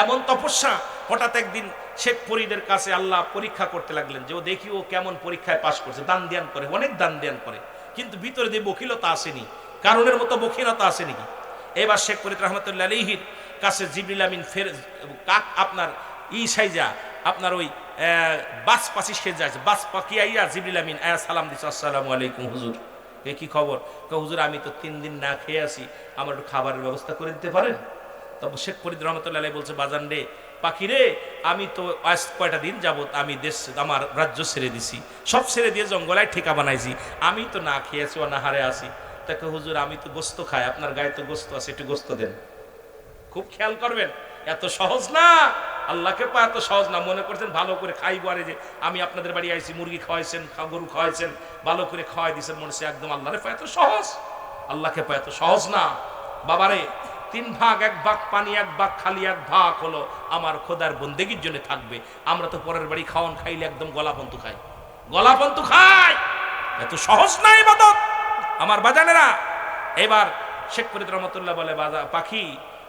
এমন তপস্যা, হঠাৎ একদিন শেখ ফরিদের কাছে আল্লাহ পরীক্ষা করতে লাগলেন, যে ও দেখি ও কেমন পরীক্ষায় পাশ করছে। দান ধ্যান করে, অনেক দান ধ্যান করে, কিন্তু ভিতরে দিয়ে বখিলতা আসেনি, কারণের মতো বখিলতা আসে নাকি। এবার শেখ ফরিদ রহমতুল্লাহ আলাইহির কাছে জিবরিল আমিন কাক আপনার সাইজা, আপনার ওই বাস পাশি সেজা আছে, বাস পাখি আইয়া জিবরিল আমিন আয়া সালাম দিচ্ছে, আসসালামু আলাইকুম হুজুর, এ কি খবর? হুজুর আমি তো 3 দিন না খেয়ে আসি, আমার একটু খাবারের ব্যবস্থা করে দিতে পারেন? তবে শেখ ফরিদ রহমতুল্লাহ আলাইহি বলছে, বাজান রে, পাখি রে, আমি তো আজ কয়টা দিন যাবত আমি আমার রাজ্য ছেড়ে দিছি, সব ছেড়ে দিয়ে জঙ্গলায় ঠিকা বানাইছি, আমি তো না খেয়েছি, অনাহারে আসি। তাকে, হুজুর আমি তো গোস্ত খাই, আপনার গায়ে তো গোস্ত আছে, একটু গোস্ত দেন। খুব খেয়াল করবেন, এত সহজ না, আল্লাহকে পাওয়া এত সহজ না। মনে করছেন ভালো করে খাইবো, আরে যে আমি আপনাদের বাড়ি আইছি, মুরগি খাওয়াইছেন, গরু খাওয়াইছেন, ভালো করে খাওয়াই দিয়েছেন, মনে হচ্ছে একদম আল্লাহরে পাওয়া এত সহজ। আল্লাহকে পাওয়া এত সহজ না বাবারে। 3 ভাগ, 1 ভাগ পানি, 1 ভাগ খালি, 1 ভাগ হলো আমার খোদার বন্দেগীর জন্য থাকবে। আমরা তো পরের বাড়ি খাওয়ান খাইলে একদম গলাপন্তু খাই, এত সহজ না ইবাদত আমার বাজানেরা। এবার শেখ ফরিদ রহমতুল্লাহ বলে, পাখি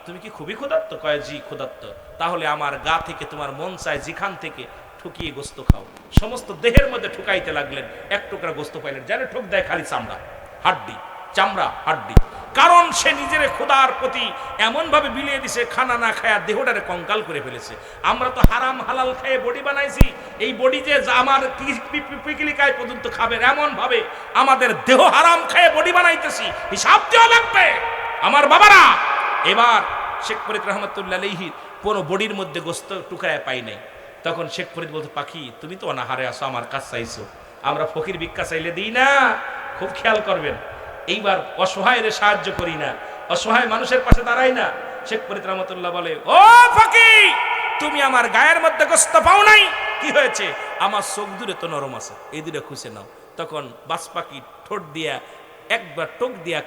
তুমি কি খুবই ক্ষুধার্ত? কয় জি ক্ষুধার্ত। তাহলে আমার গা থেকে তোমার মন চায় যেখান থেকে ঠুকিয়ে গোস্ত খাও। সমস্ত দেহের মধ্যে ঠুকাইতে লাগলেন, 1 টুকরা গোস্ত পাইলেন, যেন ঠুক দেয় খালি চামড়া হাড্ডি, চামড়া হাড্ডি। কারণ সে নিজের খোদার প্রতি এমন ভাবে বিলিয়ে দিছে, খানা না খায়া দেহটারে কঙ্কাল করে ফেলেছে। আমরা তো হারাম হালাল খেয়ে বডি বানাইছি, এই বডি যে আমার পিকলিকায় পর্যন্ত খাবে, এমন ভাবে আমাদের দেহ হারাম খেয়ে বডি বানাইতেছি, হিসাব দেওয়া লাগবে আমার বাবারা। এবার শেখ ফরিদ রহমতুল্লাহ আলাইহি পুরো বডির মধ্যে গোস্ত টুকরায় পাই নাই। তখন শেখ ফরিদ বলতো, পাখি তুমি তো অনাহারে আসো, আমার কাছ চাইছো, আমরা ফকির ভিক্ষা চাইলে দিই না। খুব খেয়াল করবেন, এইবার অসহায়ের সাহায্য করি না, অসহায় মানুষের পাশে দাঁড়াই না। শেখ ফরিদ রহমতুল্লাহ বলে, ও ফকির, তুমি আমার গায়ের মধ্যে গোস্ত পাও নাই, কি হয়েছে? আমার চোখ দূরে তো নরম আছে, এই দুটো খুঁজে নাও। তখন বাজ পাখি ঠোঁট দিয়া একবার টোক দিয়া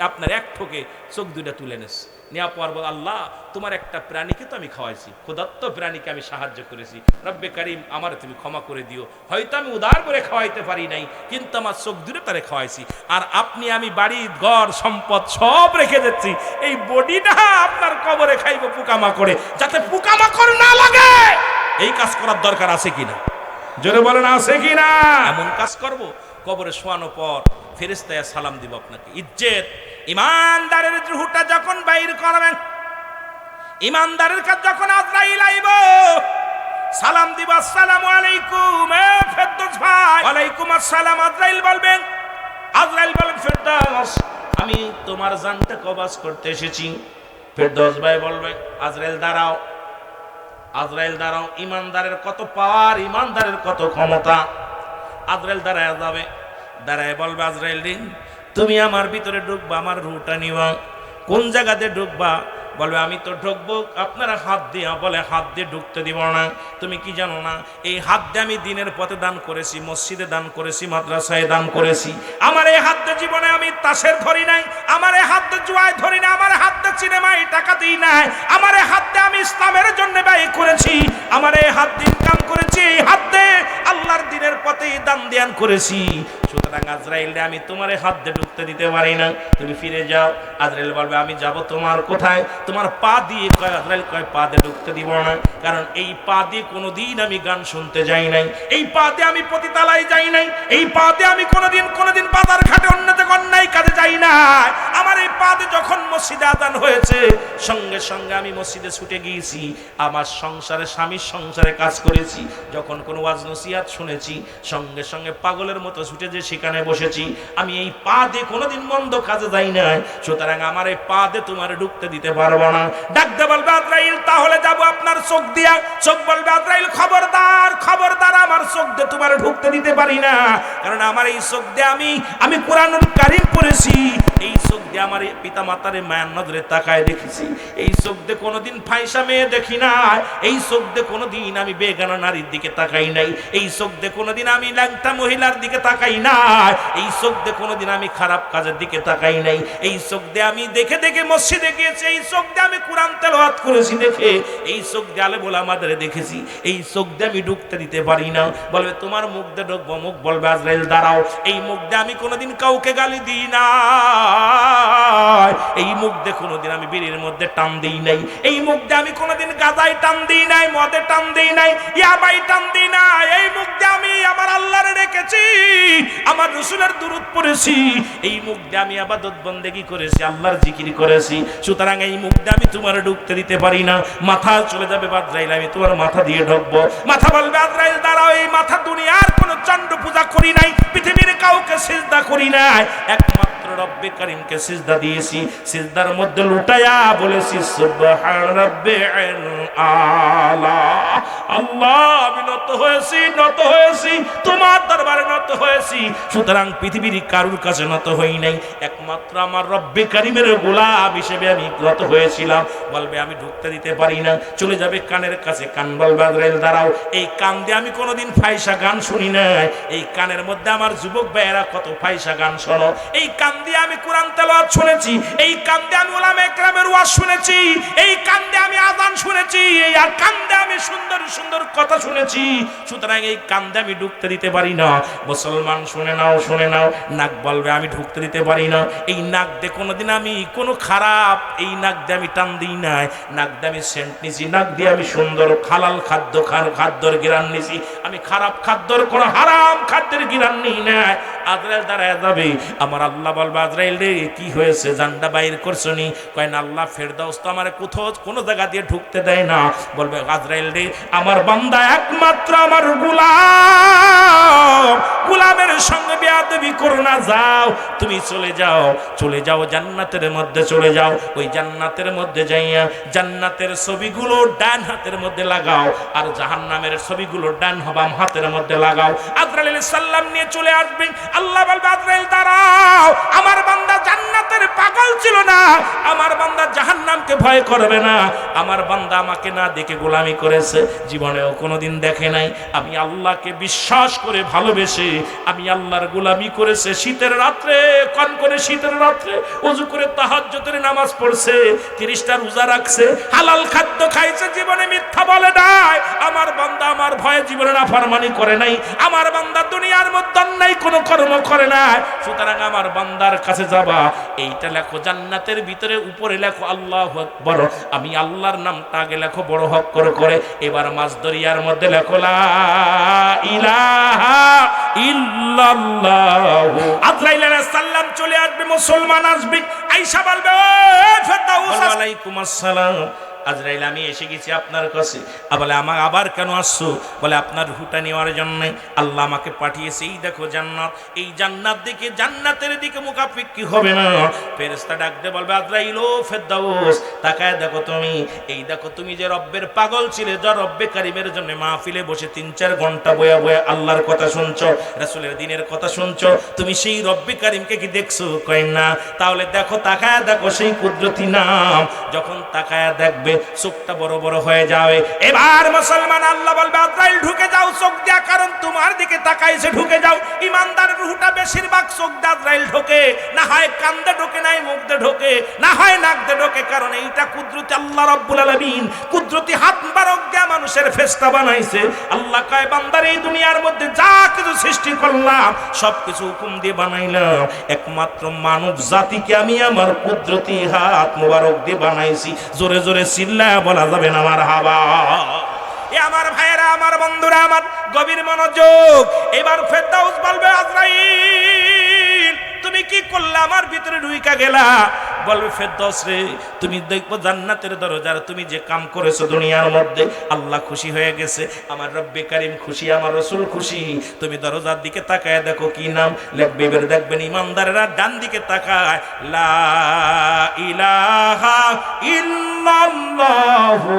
আপনার এক ঠোকে চোখ দুইটা তুলে নেস, নেওয়া পর বল, আল্লাহ তোমার একটা প্রাণীকে তো আমি খাওয়াইছি, ক্ষুধার্ত প্রাণীকে আমি সাহায্য করেছি, রব্বে কারিম আমার তুমি ক্ষমা করে দিও। হয়তো আমি উদার করে খাওয়াইতে পারি নাই, কিন্তু আমার চোখ দূরে তারে খাওয়াইছি। আর আপনি আমি বাড়ি ঘর সম্পদ সব রেখে যাচ্ছি, এই বডিটা আপনার কবরে খাইব পোকামাকড়ে, যাতে পোকামাকড় না লাগে। এই কাজ করার দরকার আছে কিনা? জোরে বলেন আছে কিনা? এমন কাজ করব, কবরে শোয়ানোর পর ফেরেশতায় সালাম দিব আপনাকে। ইজ্জত ইমানদারের রূহটা যখন বাইর করবেন, ইমানদারের কাছে যখন আজরাইল আইব, সালাম দিব, আসসালামু আলাইকুম। এ ফেরদৌস ভাই, ওয়ালাইকুম আসসালাম। আজরাইল বলবেন, আজরাইল বলেন, ফেরদৌস আমি তোমার জানটা কবজ করতে এসেছি। ফেরদৌস ভাই বলবে, আজরাইল দাঁড়াও, আজরাইল দাঁড়াও। ইমানদারের কত পাওয়ার, ইমানদারের কত ক্ষমতা। আজরাইল দাঁড়ায় যাবে, দাঁড়ায় বলবে, আজরাইল রে তুমি আমার ভিতরে ঢুকবা, আমার রুহটা নিবা। কোন জায়গাতে ঢুকবা? বলবে আমি তো ঢুকবো আপনারা হাত দিয়া। বলে হাত দিয়ে ঢুকতে দিব না। তুমি কি জানো না, এই হাত দিয়ে আমি দিনের পথে দান করেছি, মসজিদে দান করেছি, মাদ্রাসায় দান করেছি। আমার এই হাত দিয়ে জীবনে আমি তাসের ধরি নাই, আমার এই হাত দিয়ে জুয়ায় ধরি না, আমার হাত দিয়ে সিনেমায় টাকা দিই নাই, আমার এই হাত দিয়ে আমি ইসলামের জন্য ব্যয় করেছি, আমার এই হাত দিয়ে ইনকাম করেছি, এই হাত দিয়ে আল্লাহর দিনের পথে দান ধ্যান করেছি। সুতরাং আজরাইল রে আমি তোমার হাত দিয়ে ঢুকতে দিতে পারি না, তুমি ফিরে যাও। আজরাইল বলবে আমি যাব তোমার কোথায়? তোমার পা দিয়ে। কয় আজরাইল কয় পা দিয়ে ঢুকতে দিব না, কারণ এই পা দিয়ে কোনোদিন আমি গান শুনতে যাই নাই, এই পা দিয়ে আমি পতিতালায় যাই নাই, এই পা দিয়ে আমি কোনোদিন বাজার ঘাটে অন্যায় কাজে যাই নাই। আমার এই পা দিয়ে যখন মসজিদে আযান হয়েছে, সঙ্গে সঙ্গে আমি মসজিদে ছুটে গিয়েছি, আমার সংসারে স্বামীর সংসারে কাজ করেছি। যখন কোনো ওয়াজ নসিহত শুনেছি, সঙ্গে সঙ্গে পাগলের মতো ছুটে যে সেখানে বসেছি। আমি এই পা দিয়ে কোনোদিন মন্দ কাজে যাই নাই, সুতরাং আমার এই পা দিয়ে তোমার ঢুকতে দিতে পারবো না। ডাকতে বলবে আজরাইল তাহলে যাব আপনার চোখ দিয়া। চোখ বলবে আজরাইল খবরদার, খবরদার, আমার চোখ দিয়ে তোমার ঢুকতে দিতে পারি না, কারণ আমার এই চোখ দিয়ে আমি কুরআনুল কারীম পড়েছি, এই চোখ দিয়ে আমার পিতা মাতারে মায়ের নজরে তাকায় দেখেছি, এই চোখ দিয়ে কোনোদিন ফাইসা মেয়ে দেখি না, এই চোখ দিয়ে কোনোদিন আমি বেগানা নারীর দিকে তাকাই নাই, এই চোখ দিয়ে কোনোদিন আমি ল্যাংটা মহিলার দিকে তাকাই নাই, এই চোখ দিয়ে কোনোদিন আমি খারাপ কাজের দিকে তাকাই নাই, এই চোখ দিয়ে আমি দেখে দেখে মসজিদে গিয়েছি, এই চোখ দিয়ে আমি কোরআন তেলাওয়াত করেছি দেখে, এই চোখ দিয়ে আলেম ওলামাদের দেখেছি, এই চোখ দিয়ে আমি ঢুকতে দিতে পারি না। বলবে তোমার মুখ দিয়ে ঢুকবো। মুখ বলবে আজরাইল দাঁড়াও, এই মুখ দিয়ে আমি কোনোদিন কাউকে গালি দিই না, এই মুখ দিয়ে কোনোদিন আমি বিড়ির মধ্যে টান দিই নাই, এই মুখ দিয়ে আমি কোনোদিন গাঁজায় টান দিই নাই, মদে টান দিই নাই, ইয়াবাই টান দিই নাই, এই মুখ দিয়ে আমি আমার আল্লাহরে রেখেছি, আমার রাসূলের দুরূদ পড়েছি, এই মুখ দিয়ে আমি ইবাদত বন্দেগী করেছি, আল্লাহর জিকির করেছি। সুতরাং এই মুখ দিয়ে আমি তোমার ঢুকতে দিতে পারি না। মাথা চলে যাবে আজরাইল, আমি তোমার মাথা দিয়ে ঢুকবো। মাথা বলবে আজরাইল দাঁড়াও, এই মাথা দুনিয়ার কোনো চন্দ্র পূজা করি নাই, পৃথিবীর কাউকে সিজদা করি নাই, একমাত্র রব্বে কারীমকে সিজদা দিয়েছি। সিজদার মধ্যে লুটায়া বলেছি সুবহান রাব্বিল আলা। আল্লাহ আমি নত হয়েছি তোমার দরবারে নত হয়েছি। সুতরাং পৃথিবীর কারুর কাছে নত হই নাই, একমাত্র আমার রব্বে কারীমের গোলাম হিসেবে আমি নত হয়েছিলাম। বলবে আমি ঢুকতে দিতে পারি না। চলে যাবে কানের কাছে, কান বলবে আজরাইল দাঁড়াও, এই কান দিয়ে আমি কোনোদিন ফাইসা গান শুনি নাই, এই কানের মধ্যে আমার যুবক ভাইয়েরা কত ফাইসা গান শোনো, এই কান দিয়ে আমি কোরআন তেলাওয়াত শুনেছি, এই কান দিয়ে আমি উলামায়ে কেরামের ওয়াজ শুনেছি, এই কান দিয়ে আমি আযান শুনেছি, এই আর কান দিয়ে আমি সুন্দর সুন্দর কথা শুনেছি। সুতরাং এই কান দিয়ে আমি ঢুকতে দিতে পারি না। মুসলমান শুনে নাও, শুনে নাও, নাক বলবে আমি ঢুকতে দিতে পারি না, এই নাক দিয়ে কোনোদিন আমি কোনো খারাপ, এই নাক দিয়ে আমি টান দিই নাই, নাক দিয়ে আমি সেন্ট নিছি, নাক দিয়ে আমি সুন্দর হালাল খাদ্যর ঘ্রাণ নিছি, আমি খারাপ খাদ্যর কোনো হারাম খাদ্যের ঘ্রাণ নিই নাই। আজরাইল দাঁড়ায় যাবে, আমার আল্লাহ বলবে আজরাইল রে কি হয়েছে, জানটা বাইর করছো নি? কয় না আল্লাহ ফেরদাউস তো আমার কোথাও কোনো জায়গা দিয়ে ঢুকতে দেয় না। বলবে আজরাইল রে আমার বান্দা একমাত্র আমার গোলাম, গোলামের সঙ্গে বেয়াদবি করো না, যাও তুমি চলে যাও জান্নাতের মধ্যে চলে যাও, ওই জান্নাতের মধ্যে যাইয়া জান্নাতের ছবিগুলো ডান হাতের মধ্যে লাগাও, আর জাহান্নামের ছবিগুলো ডান বাম হাতের মধ্যে লাগাও। আজরাইল আলাইহিস সালাম নিয়ে চলে আসবে, আল্লাহ বলবে আজরাইল দাঁড়াও, আমার বান্দা জান্নাতের পাগল ছিল না, আমার বান্দা জাহান্নামকে ভয় করবে না, আমার বান্দা আমাকে না দেখে গোলামি করেছে, জীবনেও কোনোদিন দেখে নাই, আমি আল্লাহকে বিশ্বাস করে ভালোবেসে আমি আল্লাহর গোলামি করেছে, শীতের রাত্রে কনকনে শীতের রাত্রে ওযু করে তাহাজ্জুদের নামাজ পড়ছে, 30টা রোজা রাখছে, হালাল খাদ্য খাইছে, জীবনে মিথ্যা বলে নাই, আমার বান্দা আমার ভয়ে জীবনে নাফরমানি করে নাই, আমার বান্দা দুনিয়ার মধ্যে অন্যায় কোনো কর্ম করে নাই। সুতরাং আমার বান্দার কাছে যাবা, এইটা লেখো জান্নাতের ভিতরে, উপরে লেখো আল্লাহু আকবার, আমি আল্লাহর নামটা আগে লেখো বড় হক করে, এবার মাছ দরিয়ার মধ্যে লেখো লা ইলাহা ইল্লাল্লাহ। আজরাইল আলাইহিস সালাম চলে আসবে, মুসলমান আসবে, আয়েশা বলবে ও ফেরদাউস আলাইকুম আসসালাম। আজরাইল আমি এসে গেছি আপনার কাছে। বলে আমার আবার কেন আসছো? বলে আপনার রূহটা নেওয়ার জন্য আল্লাহ আমাকে পাঠিয়েছে। এই দেখো জান্নাত, এই জান্নাত দিকে জান্নাতের দিকে মুখাপেক্ষি হবে না। ফেরেশতা ডাক দিয়ে বলবে আজরাইল ও ফেরদাউস তাকায় দেখো তুমি, এই দেখো তুমি যে রব্বের পাগল ছিলে, যা রব্বে কারিমের জন্য মাহফিলে বসে 3-4 ঘন্টা বয়া বয়া আল্লাহর কথা শুনছো, রাসূলের দ্বীনের কথা শুনছো, তুমি সেই রব্বে কারিমকে কি দেখছো? কই না। তাহলে দেখো, তাকায় দেখো সেই কুদরতি নাম। যখন তাকায় দেখবে চোখটা বড় বড় হয়ে যাবে। এবার মুসলমান আল্লাহ বলবে আজরাইল ঢুকে যাও চোখ দিয়া, কারণ তোমার দিকে তাকাইছে, ঢুকে যাও। ইমানদার রূহটা বেশিরভাগ চোখ দিয়ে আজরাইল ঢোকে, না হয় কান দিয়ে ঢোকে, নাই মুখ দিয়ে ঢোকে, না হয় নাক দিয়ে ঢোকে, কারণ এইটা কুদরতি আল্লাহ রাব্বুল আলামিন কুদরতি হাত মুবারক দিয়ে মানুষের ফেরেশতা বানাইছে। আল্লাহ কয় বান্দার এই দুনিয়ার মধ্যে যা কিছু সৃষ্টি করলাম সবকিছু হুকুম দিয়ে বানাইলাম, একমাত্র মানব জাতিকে আমি আমার কুদরতি হাত মুবারক দিয়ে বানাইছি। জোরে জোরে চিল্লায়া বলা যাবে না মারহাবা। এ আমার ভাইয়েরা, আমার বন্ধুরা, আমার গভীর মনোযোগ। এবার ফেরদাউস বলবে আজরাইল তুমি কি করলে আমার ভিতরে ঢুইকা গেলা? বলবে ফেরদাউস রে, তুমি দেখবো জান্নাতের দরজার তুমি যে কাম করেছো দুনিয়ার মধ্যে, আল্লাহ খুশি হয়ে গেছে, আমার রব্বে কারিম খুশি, আমার রাসূল খুশি। তুমি দরজার দিকে তাকায় দেখো কি নাম লিখবে। এবার দেখবেন ইমানদারেরা ডান দিকে তাকায়, লা ইলাহা ইল্লাল্লাহু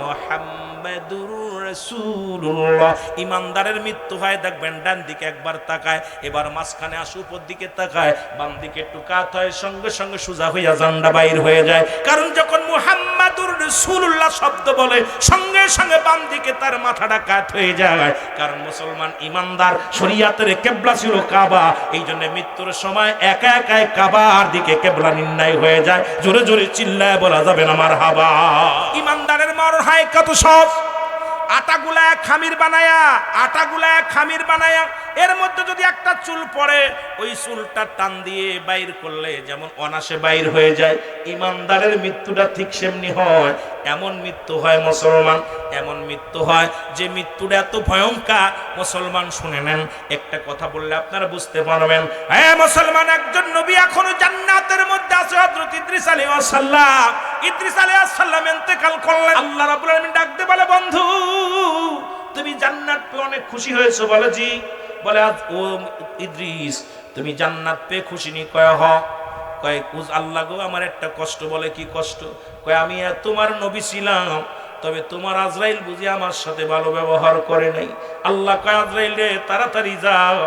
মুহাম্মাদুর রাসূলুল্লাহ। ইমানদারের মৃত্যু হয় দেখবেন ডান দিকে একবার তাকায়, এবার মাঝখানে আসে উপর দিকে তাকায়, বাম দিকে একটু কাত হয়, সঙ্গে সঙ্গে সোজা হইয়া জান্ডা বাইর হয়ে যায়। কারণ যখন মুহাম্মাদুর রাসূলুল্লাহ শব্দ বলে সঙ্গে সঙ্গে বাম দিকে তার মাথাটা কাত হয়ে যায়। কারণ মুসলমান ইমানদার শরীয়তের কিবলা ছিল কাবা, এই জন্য মৃত্যুর সময় একা একা কাবার দিকে কিবলা নির্ণয় হয়ে যায়। জোরে জোরে চিল্লায় বলা যাবে না মারহাবা। ইমানদারের মরণ হয় কত সব, আটাগুলা খামির বানায়া, আটাগুলা খামির বানায়া এর মধ্যে যদি একটা চুল পড়ে, ওই চুলটা টান দিয়ে বাইর করলে যেমন অনাসে বাইর হয়ে যায়, ইমানদারের মৃত্যুটা ঠিক সেমনি হয়। এমন মৃত্যু হয় মুসলমান, এমন মৃত্যু হয় যে মৃত্যুটা এত ভয়ঙ্কর। মুসলমান শুনে নেন, একটা কথা বললে আপনারা বুঝতে পারবেন। হ্যাঁ মুসলমান, একজন নবী এখনো জান্নাতের মধ্যে আছে, হযরত ইদ্রিস আলাইহিস সালাম। ইদ্রিস আলাইহিস সালাম ইন্তেকাল করলেন। আল্লাহ রাব্বুল আলামিন ডাক দিয়ে বলে বন্ধু তুমি জান্নাত পেয়ে অনেক খুশি হয়েছো? বলে জি। বলে ও ইদ্রিস তুমি জান্নাত পেয়ে খুশি নি? কয় হ। কয় আল্লাহ গো আমার একটা কষ্ট। বলে কি কষ্ট? কয় আমি তোমার নবী ছিলাম, তবে তোমার আজরাইল বুঝি আমার সাথে ভালো ব্যবহার করে নাই। আল্লাহ কয় আজরাইল রে তাড়াতাড়ি যাও,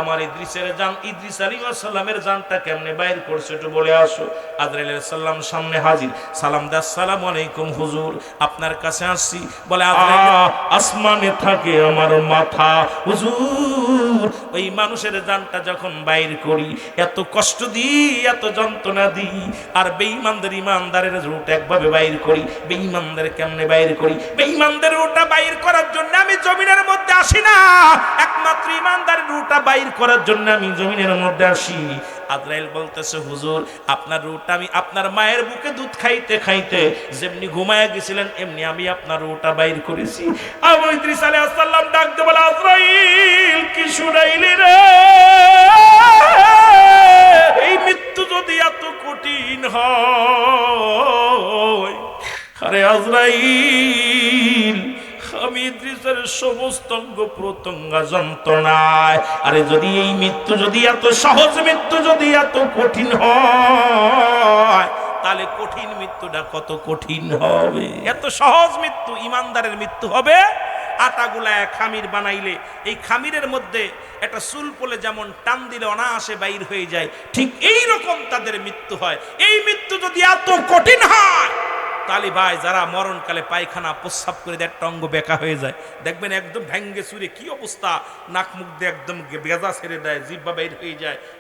আমার ইদ্রিসের জান, ইদ্রিস আলাইহিস সালামের জানটা কেমনে বাইর করছে একটু বলে আসো। আজরাইল আলাইহিস সালাম সামনে হাজির, সালাম দে আসসালামু আলাইকুম হুজুর, আপনার কাছে আসছি। বলে আসমানে থাকে আমার মাথা হুজুর, ওই মানুষের জানটা যখন বাইর করি এত কষ্ট দিই, এত যন্ত্রণা দিই, আর বেঈমানদের ইমানদারের রূট একভাবে বাইর করি। বেঈমানদের কেমনে বাইর করি? বেঈমানদের রূটটা বাইর করার জন্য আমি জমিনের মধ্যে আসি না, একমাত্র ইমানদারের রূটটা বাইর করার জন্য আমি জমিনের মধ্যে আসি। আজরাইল বলতেছে হুজুর আপনার রূহটা আমি আপনার মায়ের বুকে দুধ খাইতে খাইতে যেমনি ঘুমায়া গেছিলেন এমনি আমি আপনার রূহটা বাইর করেছি। আবু ইদ্রিস আলাইহিস সালাম ডাক দিয়ে বলে আজরাইল কি শুনাইলি রে? এই মৃত্যু যদি এত কঠিন হয়, আরে আজরাইল আমি ইদ্রিসের সমস্ত অঙ্গ প্রত্যঙ্গ যন্ত্রণায়, আরে যদি এই মৃত্যু যদি এত সহজ মৃত্যু যদি এত কঠিন হয়, তাহলে কঠিন মৃত্যুটা কত কঠিন হবে। এত সহজ মৃত্যু ইমানদারের মৃত্যু হবে, আটা গুলায় খামির বানাইলে এই খামিরের মধ্যে একটা চুল পলে যেমন টান দিলে অনায়াসে বাইর হয়ে যায়, ঠিক এই রকম তাদের মৃত্যু হয়। এই মৃত্যু যদি এত কঠিন হয়, তাহলে ভাই যারা মরণকালে পায়খানা প্রস্রাব করে দেয়, একটা অঙ্গ বেঁকা হয়ে যায়, দেখবেন একদম ভেঙ্গে চুরে কি অবস্থা, নাক মুখ দিয়ে একদম গেজা ছেড়ে দেয়, জিহ্বা বাইর হয়ে যায়,